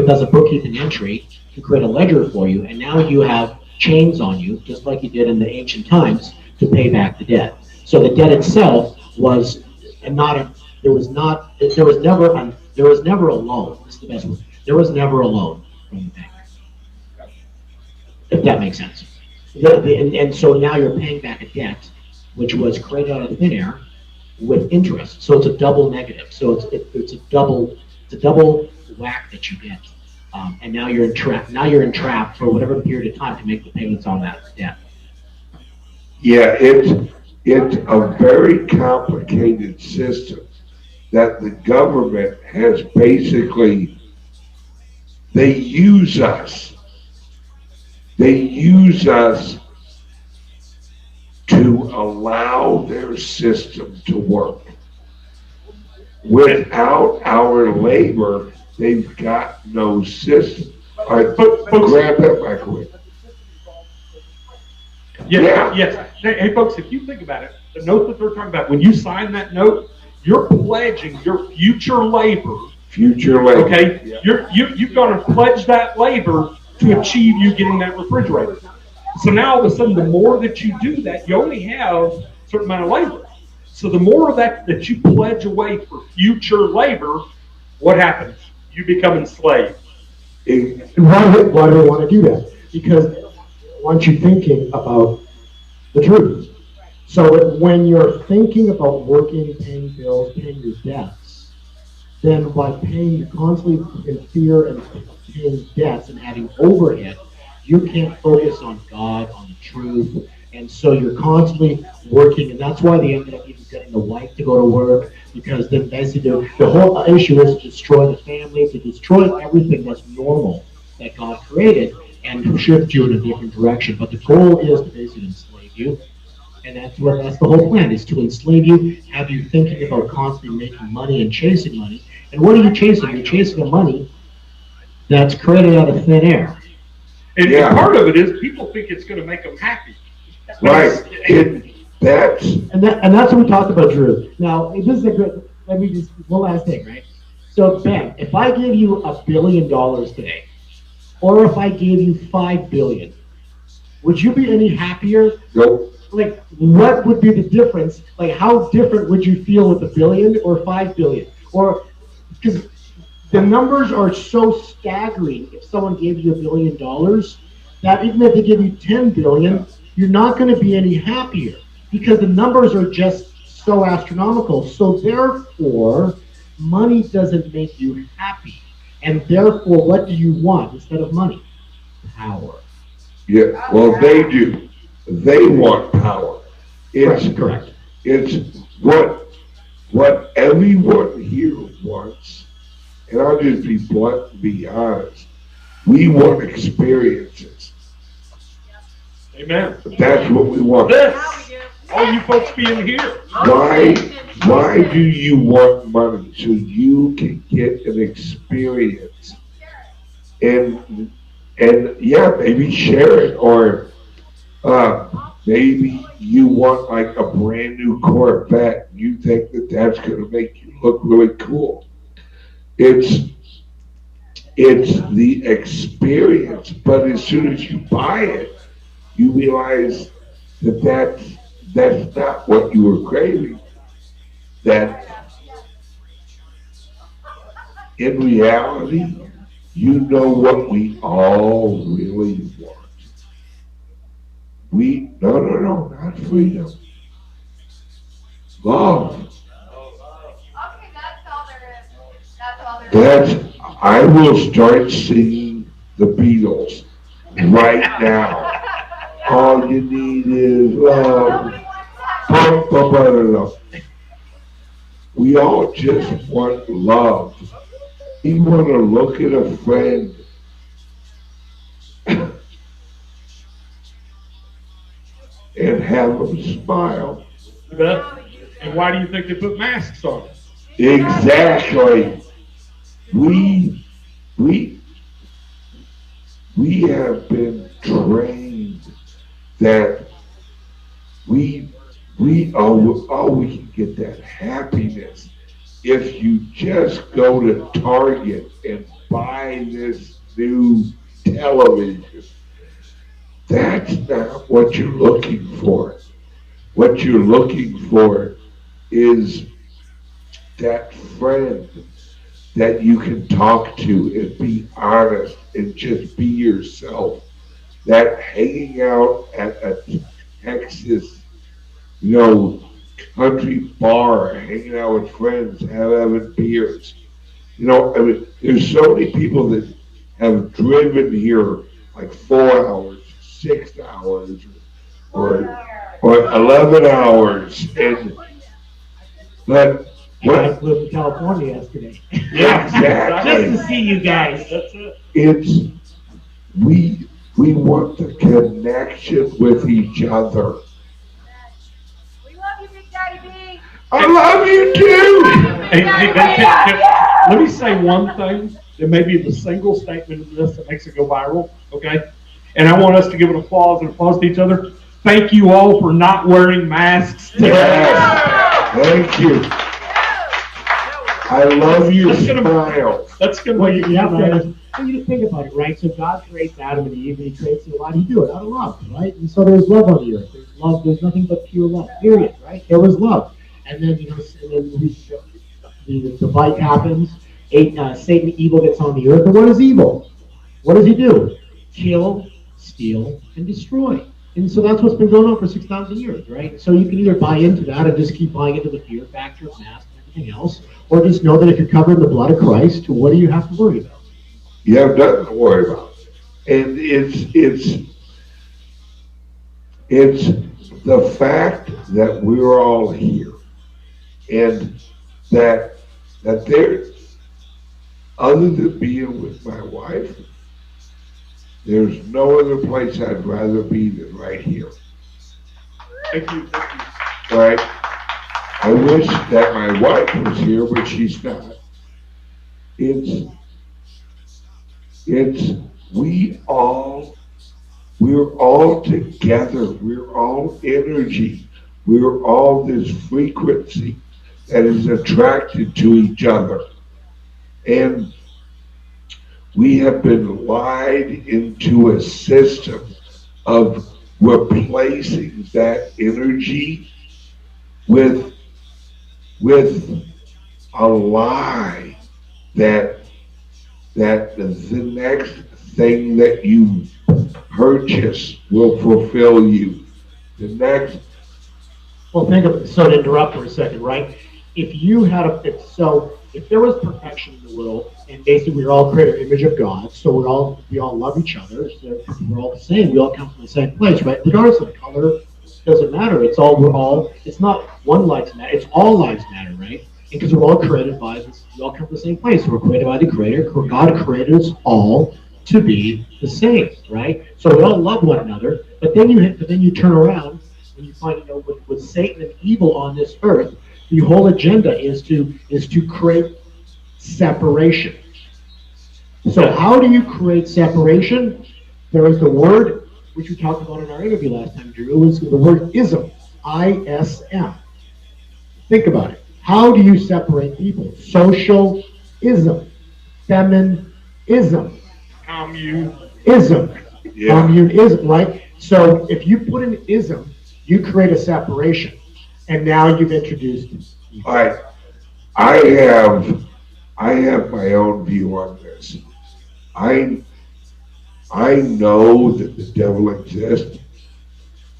Speaker 4: does a bookkeeping entry to create a ledger for you, and now you have chains on you, just like you did in the ancient times, to pay back the debt. So the debt itself was there was never a loan. This is the best word. There was never a loan from the bank. If that makes sense. And so now you're paying back a debt which was created out of thin air with interest. So it's a double negative. So it's a double whack that you get. And now you're entrapped for whatever period of time to make the payments on that debt.
Speaker 1: Yeah, it's a very complicated system that the government has basically, they use us to allow their system to work. Without our labor, they've got no system. All right, grab that microwave.
Speaker 2: Yes, yes. Hey, folks, if you think about it, the note that they're talking about, when you sign that note, you're pledging your future labor.
Speaker 1: Future labor.
Speaker 2: Okay,
Speaker 1: Yeah.
Speaker 2: you've got to pledge that labor to achieve you getting that refrigerator. So now all of a sudden, the more that you do that, you only have a certain amount of labor. So the more of that you pledge away for future labor, what happens? You become enslaved.
Speaker 4: And why do we want to do that? Because I want you thinking about the truth. So that when you're thinking about working, paying bills, paying your debts, then by paying constantly in fear and paying debts and having overhead, you can't focus on God, on the truth, and so you're constantly working, and that's why they ended up even getting the wife to go to work, because then basically the whole issue is to destroy the family, to destroy everything that's normal that God created, and shift you in a different direction. But the goal is to basically enslave you. And that's the whole plan, is to enslave you, have you thinking about constantly making money and chasing money. And what are you chasing? You're chasing the money that's created out of thin air.
Speaker 2: And part of it is people think it's going to make them happy.
Speaker 1: Right. That's
Speaker 4: And that's what we talked about, Drew. Now, this is a good, let me just, one last thing, right? So, Ben, if I gave you $1 billion today, or if I gave you $5 billion, would you be any happier?
Speaker 1: nope.
Speaker 4: Like, what would be the difference? Like, how different would you feel with $1 billion or $5 billion? Or, because the numbers are so staggering. If someone gave you $1 billion, that even if they give you $10 billion, you're not going to be any happier because the numbers are just so astronomical. So therefore, money doesn't make you happy. And therefore, what do you want instead of money? Power.
Speaker 1: Yeah. Well, they do. They want power. It's
Speaker 4: Correct.
Speaker 1: It's what everyone here wants. And I'll just be blunt and be honest. We want experiences.
Speaker 2: Amen.
Speaker 1: That's what we want.
Speaker 2: This, all you folks being here.
Speaker 1: Why do you want money? So you can get an experience. And yeah, maybe share it, or maybe you want like a brand new Corvette. You think that that's going to make you look really cool. It's the experience, but as soon as you buy it, you realize that that's not what you were craving. That in reality, you know what we all really want. No, not freedom. Love.
Speaker 5: Okay, that's all there is. That's all there is.
Speaker 1: I will start singing the Beatles right now. All you need is love.
Speaker 5: Nobody wants that.
Speaker 1: We all just want love. We want to look at a friend and have them smile.
Speaker 2: And why do you think they put masks on?
Speaker 1: Exactly. We have been trained that we can get that happiness if you just go to Target and buy this new television. That's not what you're looking for. What you're looking for is that friend that you can talk to and be honest and just be yourself. That hanging out at a Texas, country bar, hanging out with friends, having beers. There's so many people that have driven here like 4 hours, 6 hours, or 11 hours, but
Speaker 4: I flew to California yesterday.
Speaker 1: yeah, exactly.
Speaker 4: Just to see you guys.
Speaker 2: That's it.
Speaker 1: It's we want the connection with each other.
Speaker 5: We love you, Big Daddy B.
Speaker 1: I love you too.
Speaker 2: Hey, let me say one thing that may be the single statement of this that makes it go viral, okay? And I want us to give an applause to each other. thank you all for not wearing masks today.
Speaker 1: Yes. Thank you. I love your
Speaker 2: That's gonna-
Speaker 1: smile.
Speaker 2: That's going to
Speaker 4: Well,
Speaker 2: be
Speaker 4: you have to, well, you just think about it, right? So God creates Adam and Eve, and He creates them. Why did He do it? Out of love, right? And so there's love on the earth. There's love. There's nothing but pure love. Period. Right? There was love, and then the fight happens. Satan, evil gets on the earth, and what is evil? What does he do? Kill, steal, and destroy. And so that's what's been going on for 6,000 years, right? So you can either buy into that and just keep buying into the fear factor of masks and everything else, or just know that if you're covered in the blood of Christ, what do you have to worry about?
Speaker 1: You have nothing to worry about. And it's the fact that we're all here, and that there, other than being with my wife, there's no other place I'd rather be than right here.
Speaker 2: Thank you.
Speaker 1: Right? I wish that my wife was here, but she's not. We're all together. We're all energy. We're all this frequency that is attracted to each other. And we have been lied into a system of replacing that energy with a lie that the next thing that you purchase will fulfill you. The next.
Speaker 4: Well, think of it. So to interrupt for a second, right? If you had if there was perfection in the world, and basically we were all created in the image of God, so we all love each other, so we're all the same. We all come from the same place, right? Regardless of color, doesn't matter. It's not one lives matter. It's all lives matter, right? Because we're all created by this. We all come from the same place. We're created by the Creator. God created us all to be the same, right? So we all love one another. But then you turn around and you find, with Satan and evil on this earth, the whole agenda is to create separation. So how do you create separation? There is the word, which we talked about in our interview last time, Drew, is the word ism, I-S-M. Think about it. How do you separate people? Socialism, feminism, communism, communism, right? So if you put an ism, you create a separation, and now you've introduced.
Speaker 1: All right, I have my own view on this. I know that the devil exists,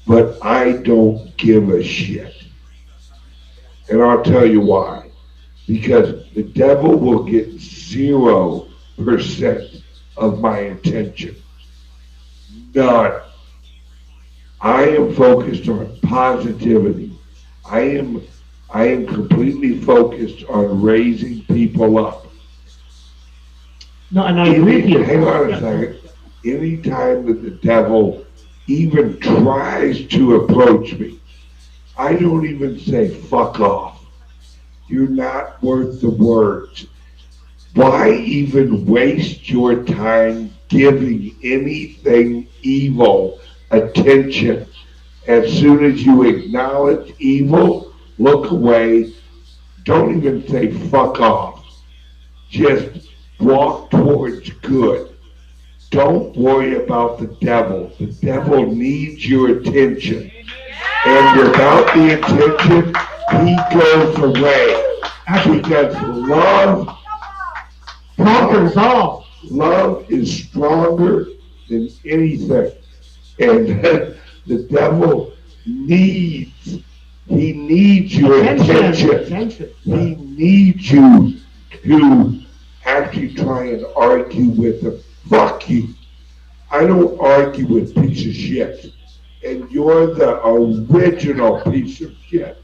Speaker 1: but I don't give a shit. And I'll tell you why. Because the devil will get 0% of my attention. None. I am focused on positivity. I am completely focused on raising people up.
Speaker 4: No, and I agree with you.
Speaker 1: Hang on a second. Anytime that the devil even tries to approach me, I don't even say, fuck off. You're not worth the words. Why even waste your time giving anything evil attention? As soon as you acknowledge evil, look away. Don't even say fuck off. Just walk towards good. Don't worry about the devil. The devil needs your attention. And without the attention, he goes away. Because love conquers all. Love is stronger than anything. And the devil needs your attention. He needs you to actually try and argue with him. Fuck you. I don't argue with piece of shit. And you're the original piece of shit.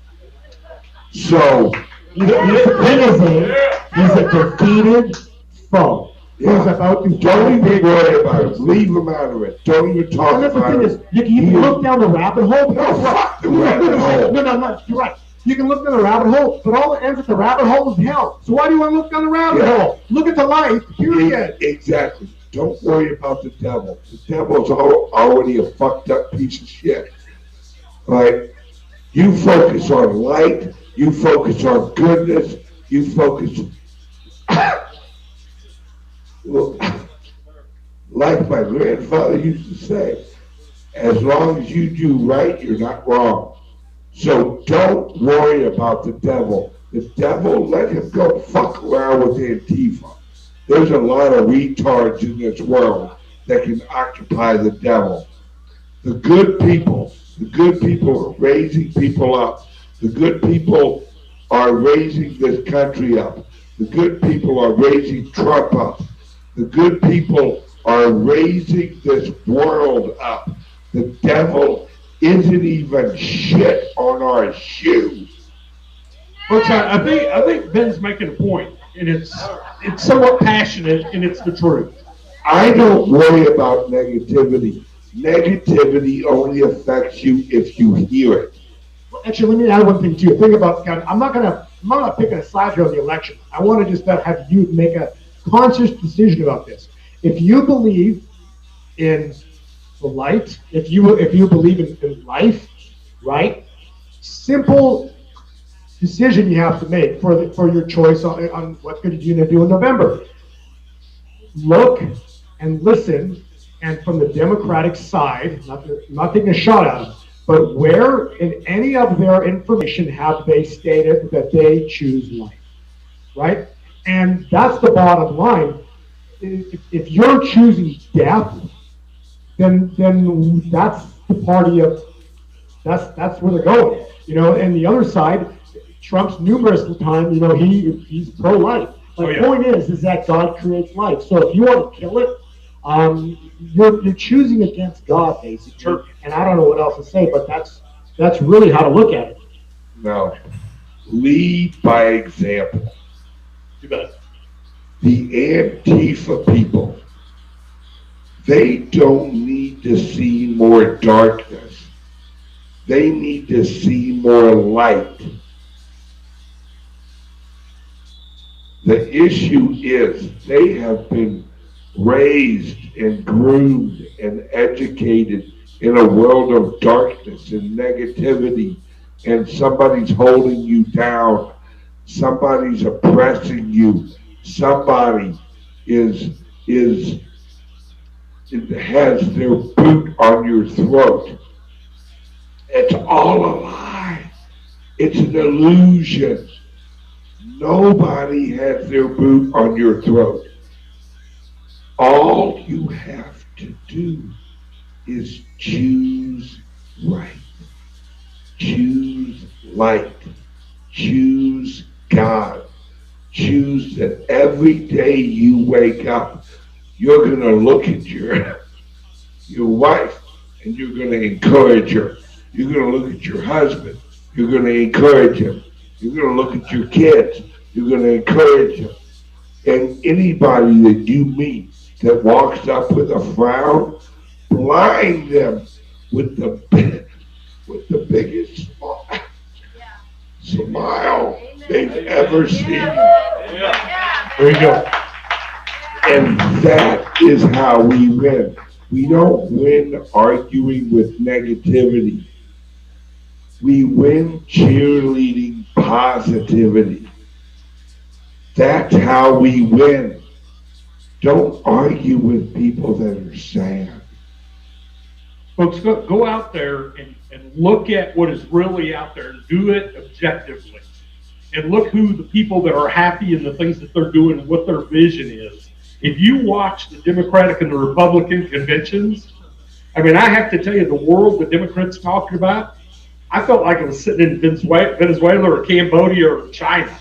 Speaker 1: So,
Speaker 4: He's a defeated foe. He's about to
Speaker 1: don't even worry about it. Leave him out of it. Don't even talk about it.
Speaker 4: You can look down the rabbit hole.
Speaker 1: No, fuck the rabbit hole.
Speaker 4: No, you're right. You can look down the rabbit hole, but all that ends at the rabbit hole is hell. So why do you want to look down the rabbit hole? Look at the light, period.
Speaker 1: Exactly. Don't worry about the devil. The devil's already a fucked up piece of shit. Right? You focus on light, you focus on goodness, you focus, well, like my grandfather used to say, as long as you do right, you're not wrong. So don't worry about the devil. The devil, let him go fuck around with Antifa. There's a lot of retards in this world that can occupy the devil. The good people are raising people up. The good people are raising this country up. The good people are raising Trump up. The good people are raising this world up. The devil isn't even shit on our shoes.
Speaker 2: Folks, I think Ben's making a point, and it's somewhat passionate, and it's the truth.
Speaker 1: I don't worry about negativity. Negativity only affects you if you hear it.
Speaker 4: Actually, let me add one thing too. Think about, I'm not gonna pick a side here on the election. I want to just have you make a conscious decision about this. If you believe in the light, if you believe in life, right? Simple decision you have to make for your choice on what's going to do in November. Look and listen, and from the Democratic side, not taking a shot at them, but where in any of their information have they stated that they choose life, right? And that's the bottom line. If you're choosing death, then that's the party of that's where they're going, And the other side, Trump's numerous times, he's pro-life. The point is that God creates life. So if you want to kill it, you're choosing against God, basically.
Speaker 2: Sure.
Speaker 4: And I don't know what else to say, but that's really how to look at it.
Speaker 1: Now, lead by example.
Speaker 2: You bet.
Speaker 1: The Antifa people, they don't need to see more darkness. They need to see more light. The issue is they have been raised and groomed and educated in a world of darkness and negativity, and somebody's holding you down, somebody's oppressing you, somebody has their boot on your throat. It's all a lie. It's an illusion. Nobody has their boot on your throat. All you have to do is choose right. Choose light. Choose God. Choose that every day you wake up, you're going to look at your wife and you're going to encourage her. You're going to look at your husband. You're going to encourage him. You're going to look at your kids. You're going to encourage them. And anybody that you meet that walks up with a frown, blind them with the biggest smile they've ever seen.
Speaker 2: There you go.
Speaker 1: And that is how we win. We don't win arguing with negativity. We win cheerleading positivity. That's how we win. Don't argue with people that are sad.
Speaker 2: Folks, go out there and look at what is really out there and do it objectively. And look who the people that are happy and the things that they're doing and what their vision is. If you watch the Democratic and the Republican conventions, I mean, I have to tell you, the world the Democrats talking about, I felt like I was sitting in Venezuela or Cambodia or China.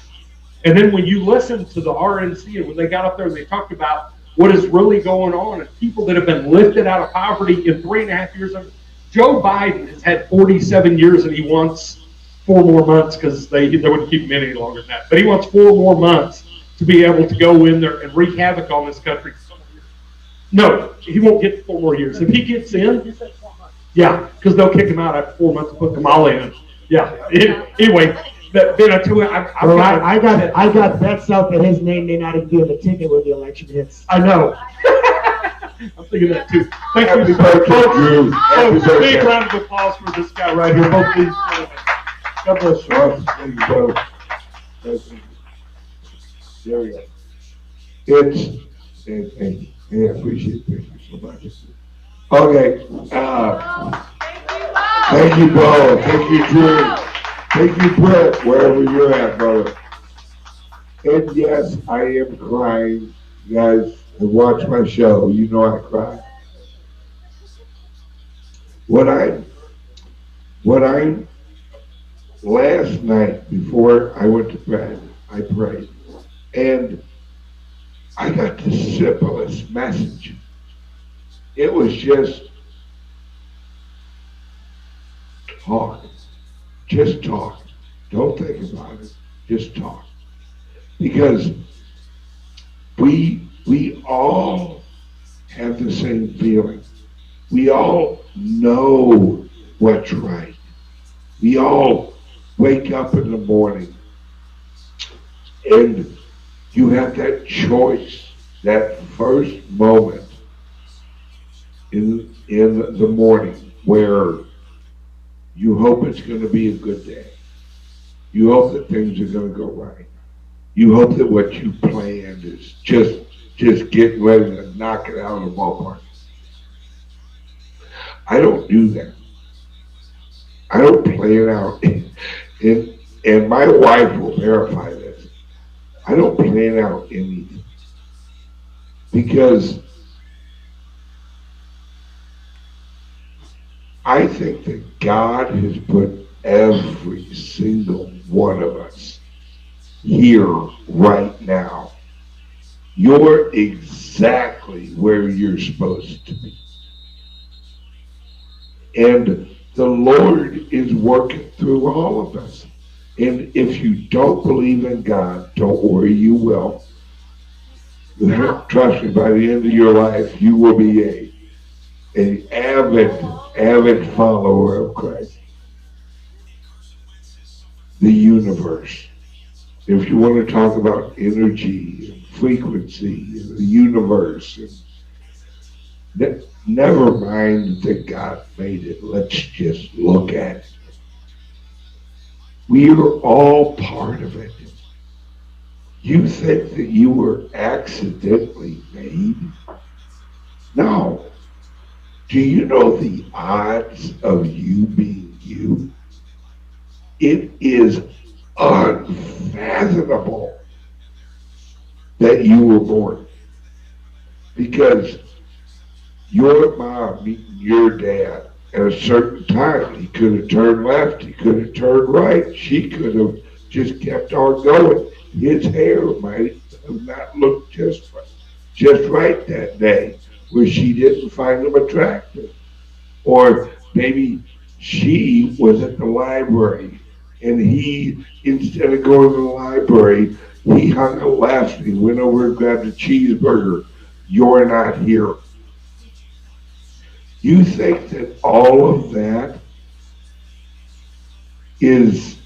Speaker 2: And then when you listen to the RNC and when they got up there and they talked about what is really going on and people that have been lifted out of poverty in 3.5 years. Joe Biden has had 47 years and he wants 4 more months because they wouldn't keep him any longer than that. But he wants 4 more months to be able to go in there and wreak havoc on this country. No, he won't get 4 more years. If he gets in, yeah, because they'll kick him out after 4 months and put Kamala in. Yeah. Anyway, Ben, I tell you,
Speaker 4: I got bets out that his name may not even be on the ticket when the election hits.
Speaker 2: I know. I'm thinking that too. Thank
Speaker 1: Happy
Speaker 2: you.
Speaker 1: birthday, Drew. Happy
Speaker 2: Folks,
Speaker 1: birthday.
Speaker 2: big round of applause for this guy right here. Both these gentlemen. God bless you.
Speaker 1: Well, thank you, brother. There we go. Yeah, I appreciate it. Thank you so much. Okay, thank you, Bo. Thank you, Drew. Thank you, Brett, wherever you're at, brother. And yes, I am crying. You guys have watched my show. You know I cry. What I last night before I went to bed, I prayed. And I got the simplest message. It was just talk. Just talk. Don't think about it. Just talk. Because we all have the same feeling. We all know what's right. We all wake up in the morning and you have that choice, that first moment in the morning where you hope it's going to be a good day. You hope that things are going to go right. You hope that what you planned is just getting ready to knock it out of the ballpark. I don't do that. I don't plan out, and my wife will verify this. I don't plan out anything because I think that God has put every single one of us here right now. You're exactly where you're supposed to be. And the Lord is working through all of us. And if you don't believe in God, don't worry, you will. Trust me, by the end of your life, you will be an avid follower of Christ. The universe. If you want to talk about energy and frequency and the universe, and never mind that God made it. Let's just look at it. We are all part of it. You think that you were accidentally made? No. Do you know the odds of you being you? It is unfathomable that you were born. Because your mom meeting your dad at a certain time, he could have turned left, he could have turned right, she could have just kept on going. His hair might have not looked just right that day, where she didn't find him attractive. Or maybe she was at the library and he, instead of going to the library, he hung a left and he went over and grabbed a cheeseburger. You're not here. You think that all of that is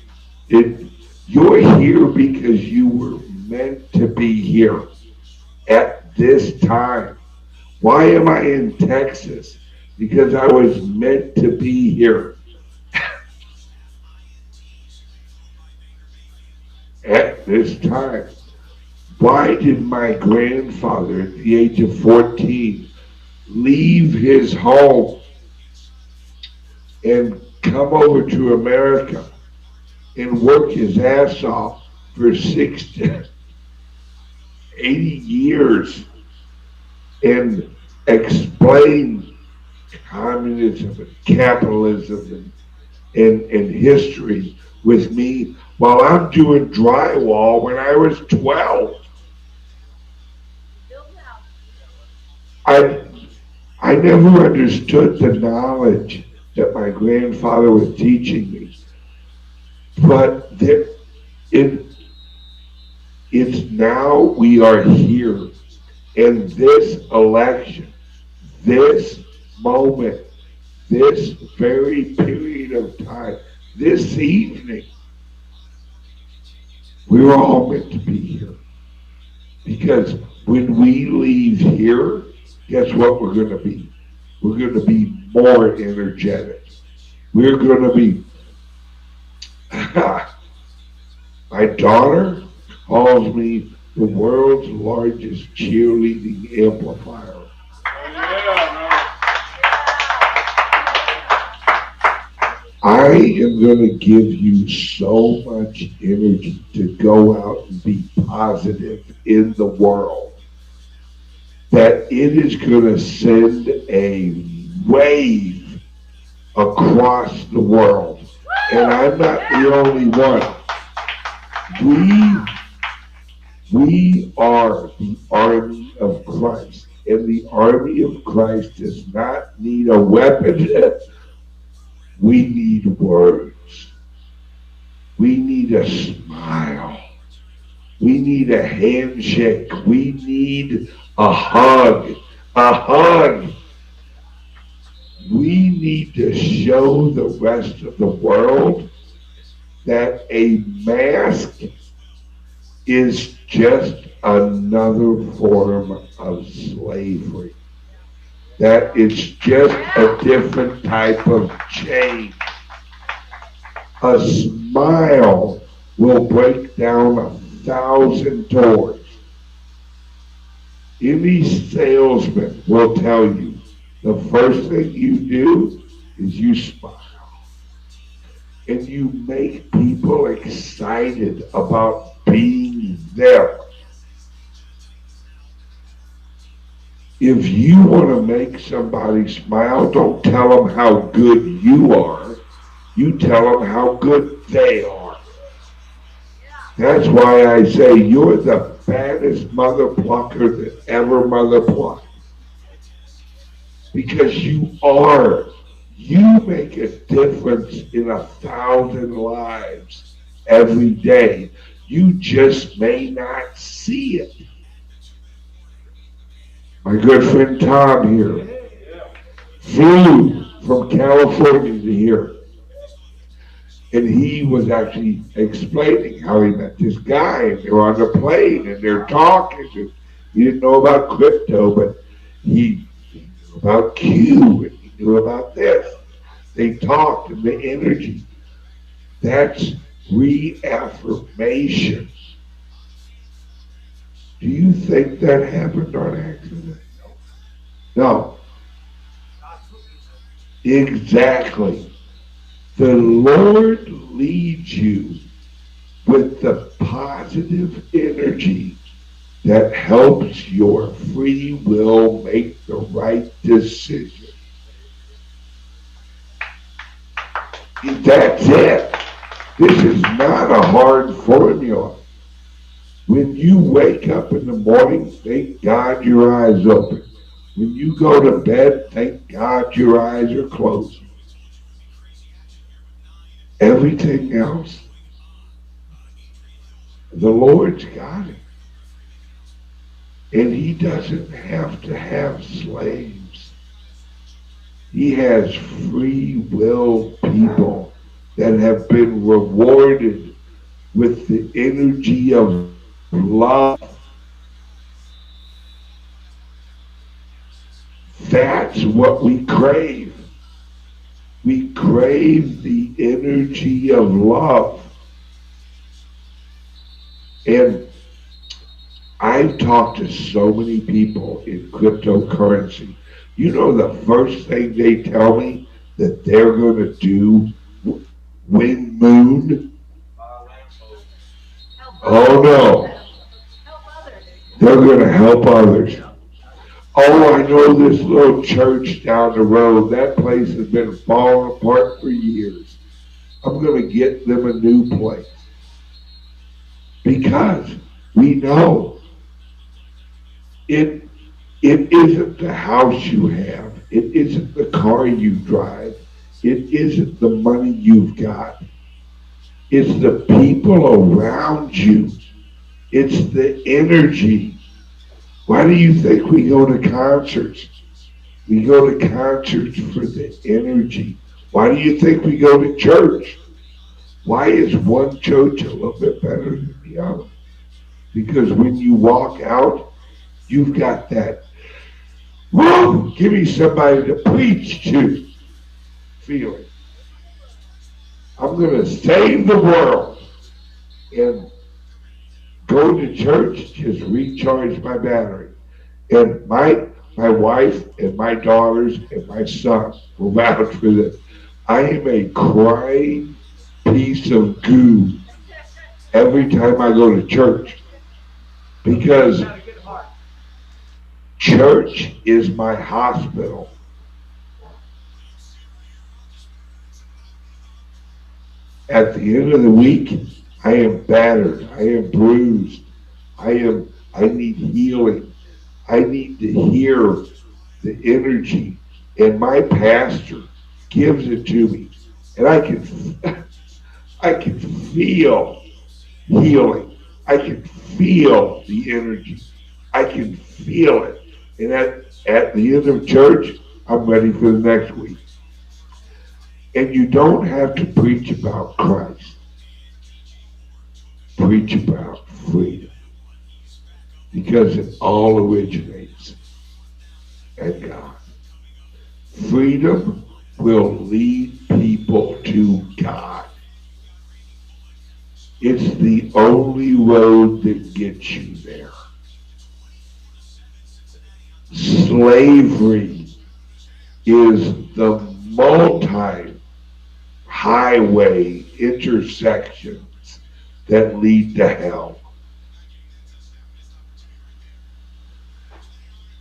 Speaker 1: it? You're here because you were meant to be here at this time. Why am I in Texas? Because I was meant to be here at this time. Why did my grandfather at the age of 14 leave his home and come over to America and work his ass off for 60, 80 years and explain communism and capitalism and history with me while I'm doing drywall when I was 12? I never understood the knowledge that my grandfather was teaching me. But it's now we are here. And this election, this moment, this very period of time, this evening, we're all meant to be here. Because when we leave here, guess what we're going to be? We're going to be more energetic. We're going to be, my daughter calls me the world's largest cheerleading amplifier. I am going to give you so much energy to go out and be positive in the world that it is going to send a wave across the world. And I'm not the only one. We are the army of Christ. And the army of Christ does not need a weapon. We need words. We need a smile. We need a handshake. We need a hug. A hug. We need to show the rest of the world that a mask is just another form of slavery. That it's just a different type of chain. A smile will break down 1,000 doors. Any salesman will tell you the first thing you do is you smile. And you make people excited about being there. If you want to make somebody smile, don't tell them how good you are. You tell them how good they are. That's why I say you're the baddest mother plucker that ever mother plucked. Because you are. You make a difference in 1,000 lives every day. You just may not see it. My good friend Tom here flew from California to here. And he was actually explaining how he met this guy, and they were on the plane and they're talking. And he didn't know about crypto, but he knew about Q and he knew about this. They talked, and the energy. That's reaffirmation. Do you think that happened on accident? No. Exactly. The Lord leads you with the positive energy that helps your free will make the right decision. That's it. This is not a hard formula. When you wake up in the morning, thank God your eyes open. When you go to bed, thank God your eyes are closed. Everything else, the Lord's got it. And he doesn't have to have slaves. He has free will people that have been rewarded with the energy of love. That's what we crave. We crave the energy of love. And I've talked to so many people in cryptocurrency. You know the first thing they tell me that they're going to do when Moon? Oh no. They're going to help others. Oh, I know this little church down the road. That place has been falling apart for years. I'm going to get them a new place. Because we know it isn't the house you have. It isn't the car you drive. It isn't the money you've got. It's the people around you. It's the energy. Why do you think we go to concerts? We go to concerts for the energy. Why do you think we go to church? Why is one church a little bit better than the other? Because when you walk out, you've got that Woo! Give me somebody to preach to. Feeling. I'm going to save the world. And go to church, just recharge my battery. And my wife and my daughters and my son will vouch for this. I am a crying piece of goo every time I go to church. Because church is my hospital. At the end of the week, I am battered. I am bruised. I need healing. I need to hear the energy. And my pastor gives it to me. And I can feel healing. I can feel the energy. I can feel it. And at the end of church, I'm ready for the next week. And you don't have to preach about Christ. Preach about freedom. Because it all originates at God. Freedom will lead people to God. It's the only road that gets you there. Slavery is the multi-highway intersections that lead to hell.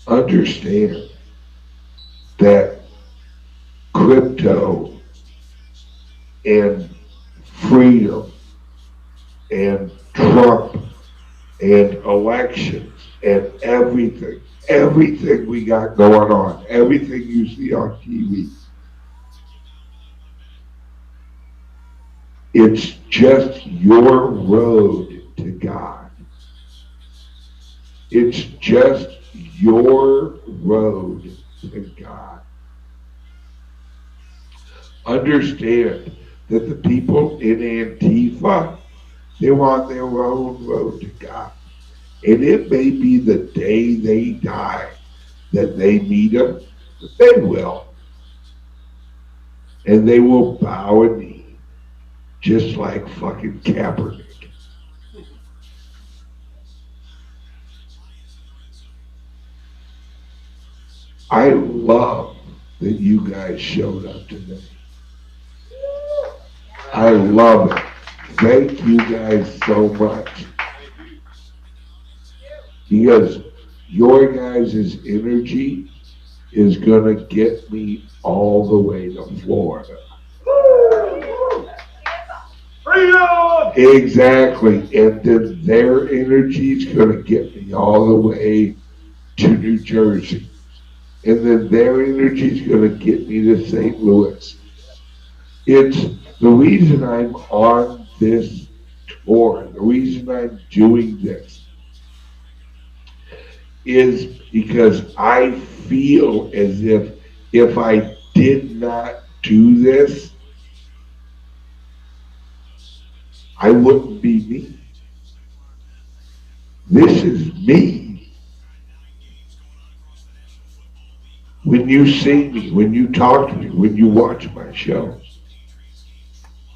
Speaker 1: Understand that crypto and freedom and Trump and elections and everything we got going on, everything you see on TV, it's just your road to God. It's just your road to God. Understand that the people in Antifa, they want their own road to God. And it may be the day they die that they meet him, but they will. And they will bow a knee, just like fucking Kaepernick. I love that you guys showed up today. I love it. Thank you guys so much. Because your guys' energy is going to get me all the way to Florida. Exactly. And then their energy is going to get me all the way to New Jersey. And then their energy is going to get me to St. Louis. It's the reason I'm on this tour, the reason I'm doing this, is because I feel as if I did not do this, I wouldn't be me. This is me. When you see me, when you talk to me, when you watch my shows,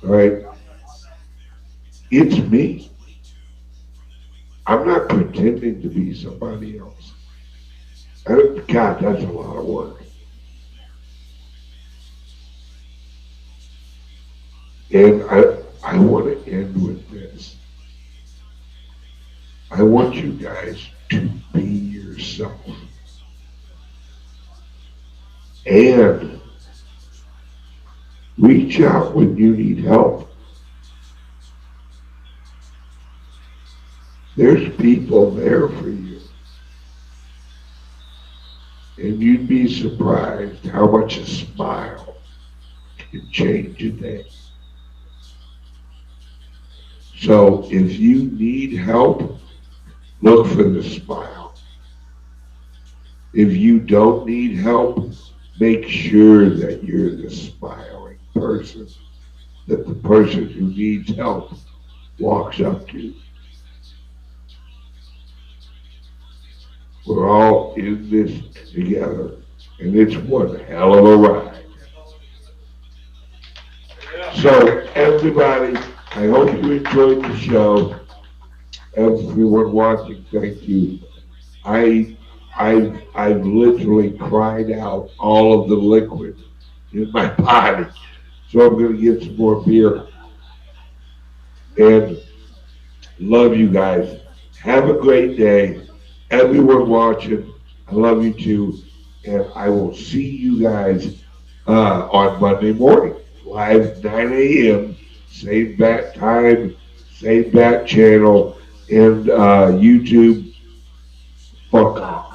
Speaker 1: all right, it's me. I'm not pretending to be somebody else. God, that's a lot of work. And I want to end with this. I want you guys to be yourself. And reach out when you need help. There's people there for you. And you'd be surprised how much a smile can change a day. So if you need help, look for the smile. If you don't need help, make sure that you're the smiling person, that the person who needs help walks up to. We're all in this together, and it's one hell of a ride. So, everybody, I hope you enjoyed the show. Everyone watching, thank you. I've literally cried out all of the liquid in my body, so I'm going to get some more beer. And love you guys. Have a great day. Everyone watching, I love you too. And I will see you guys on Monday morning, live 9 a.m., same bat time, same bat channel, and YouTube. Fuck off.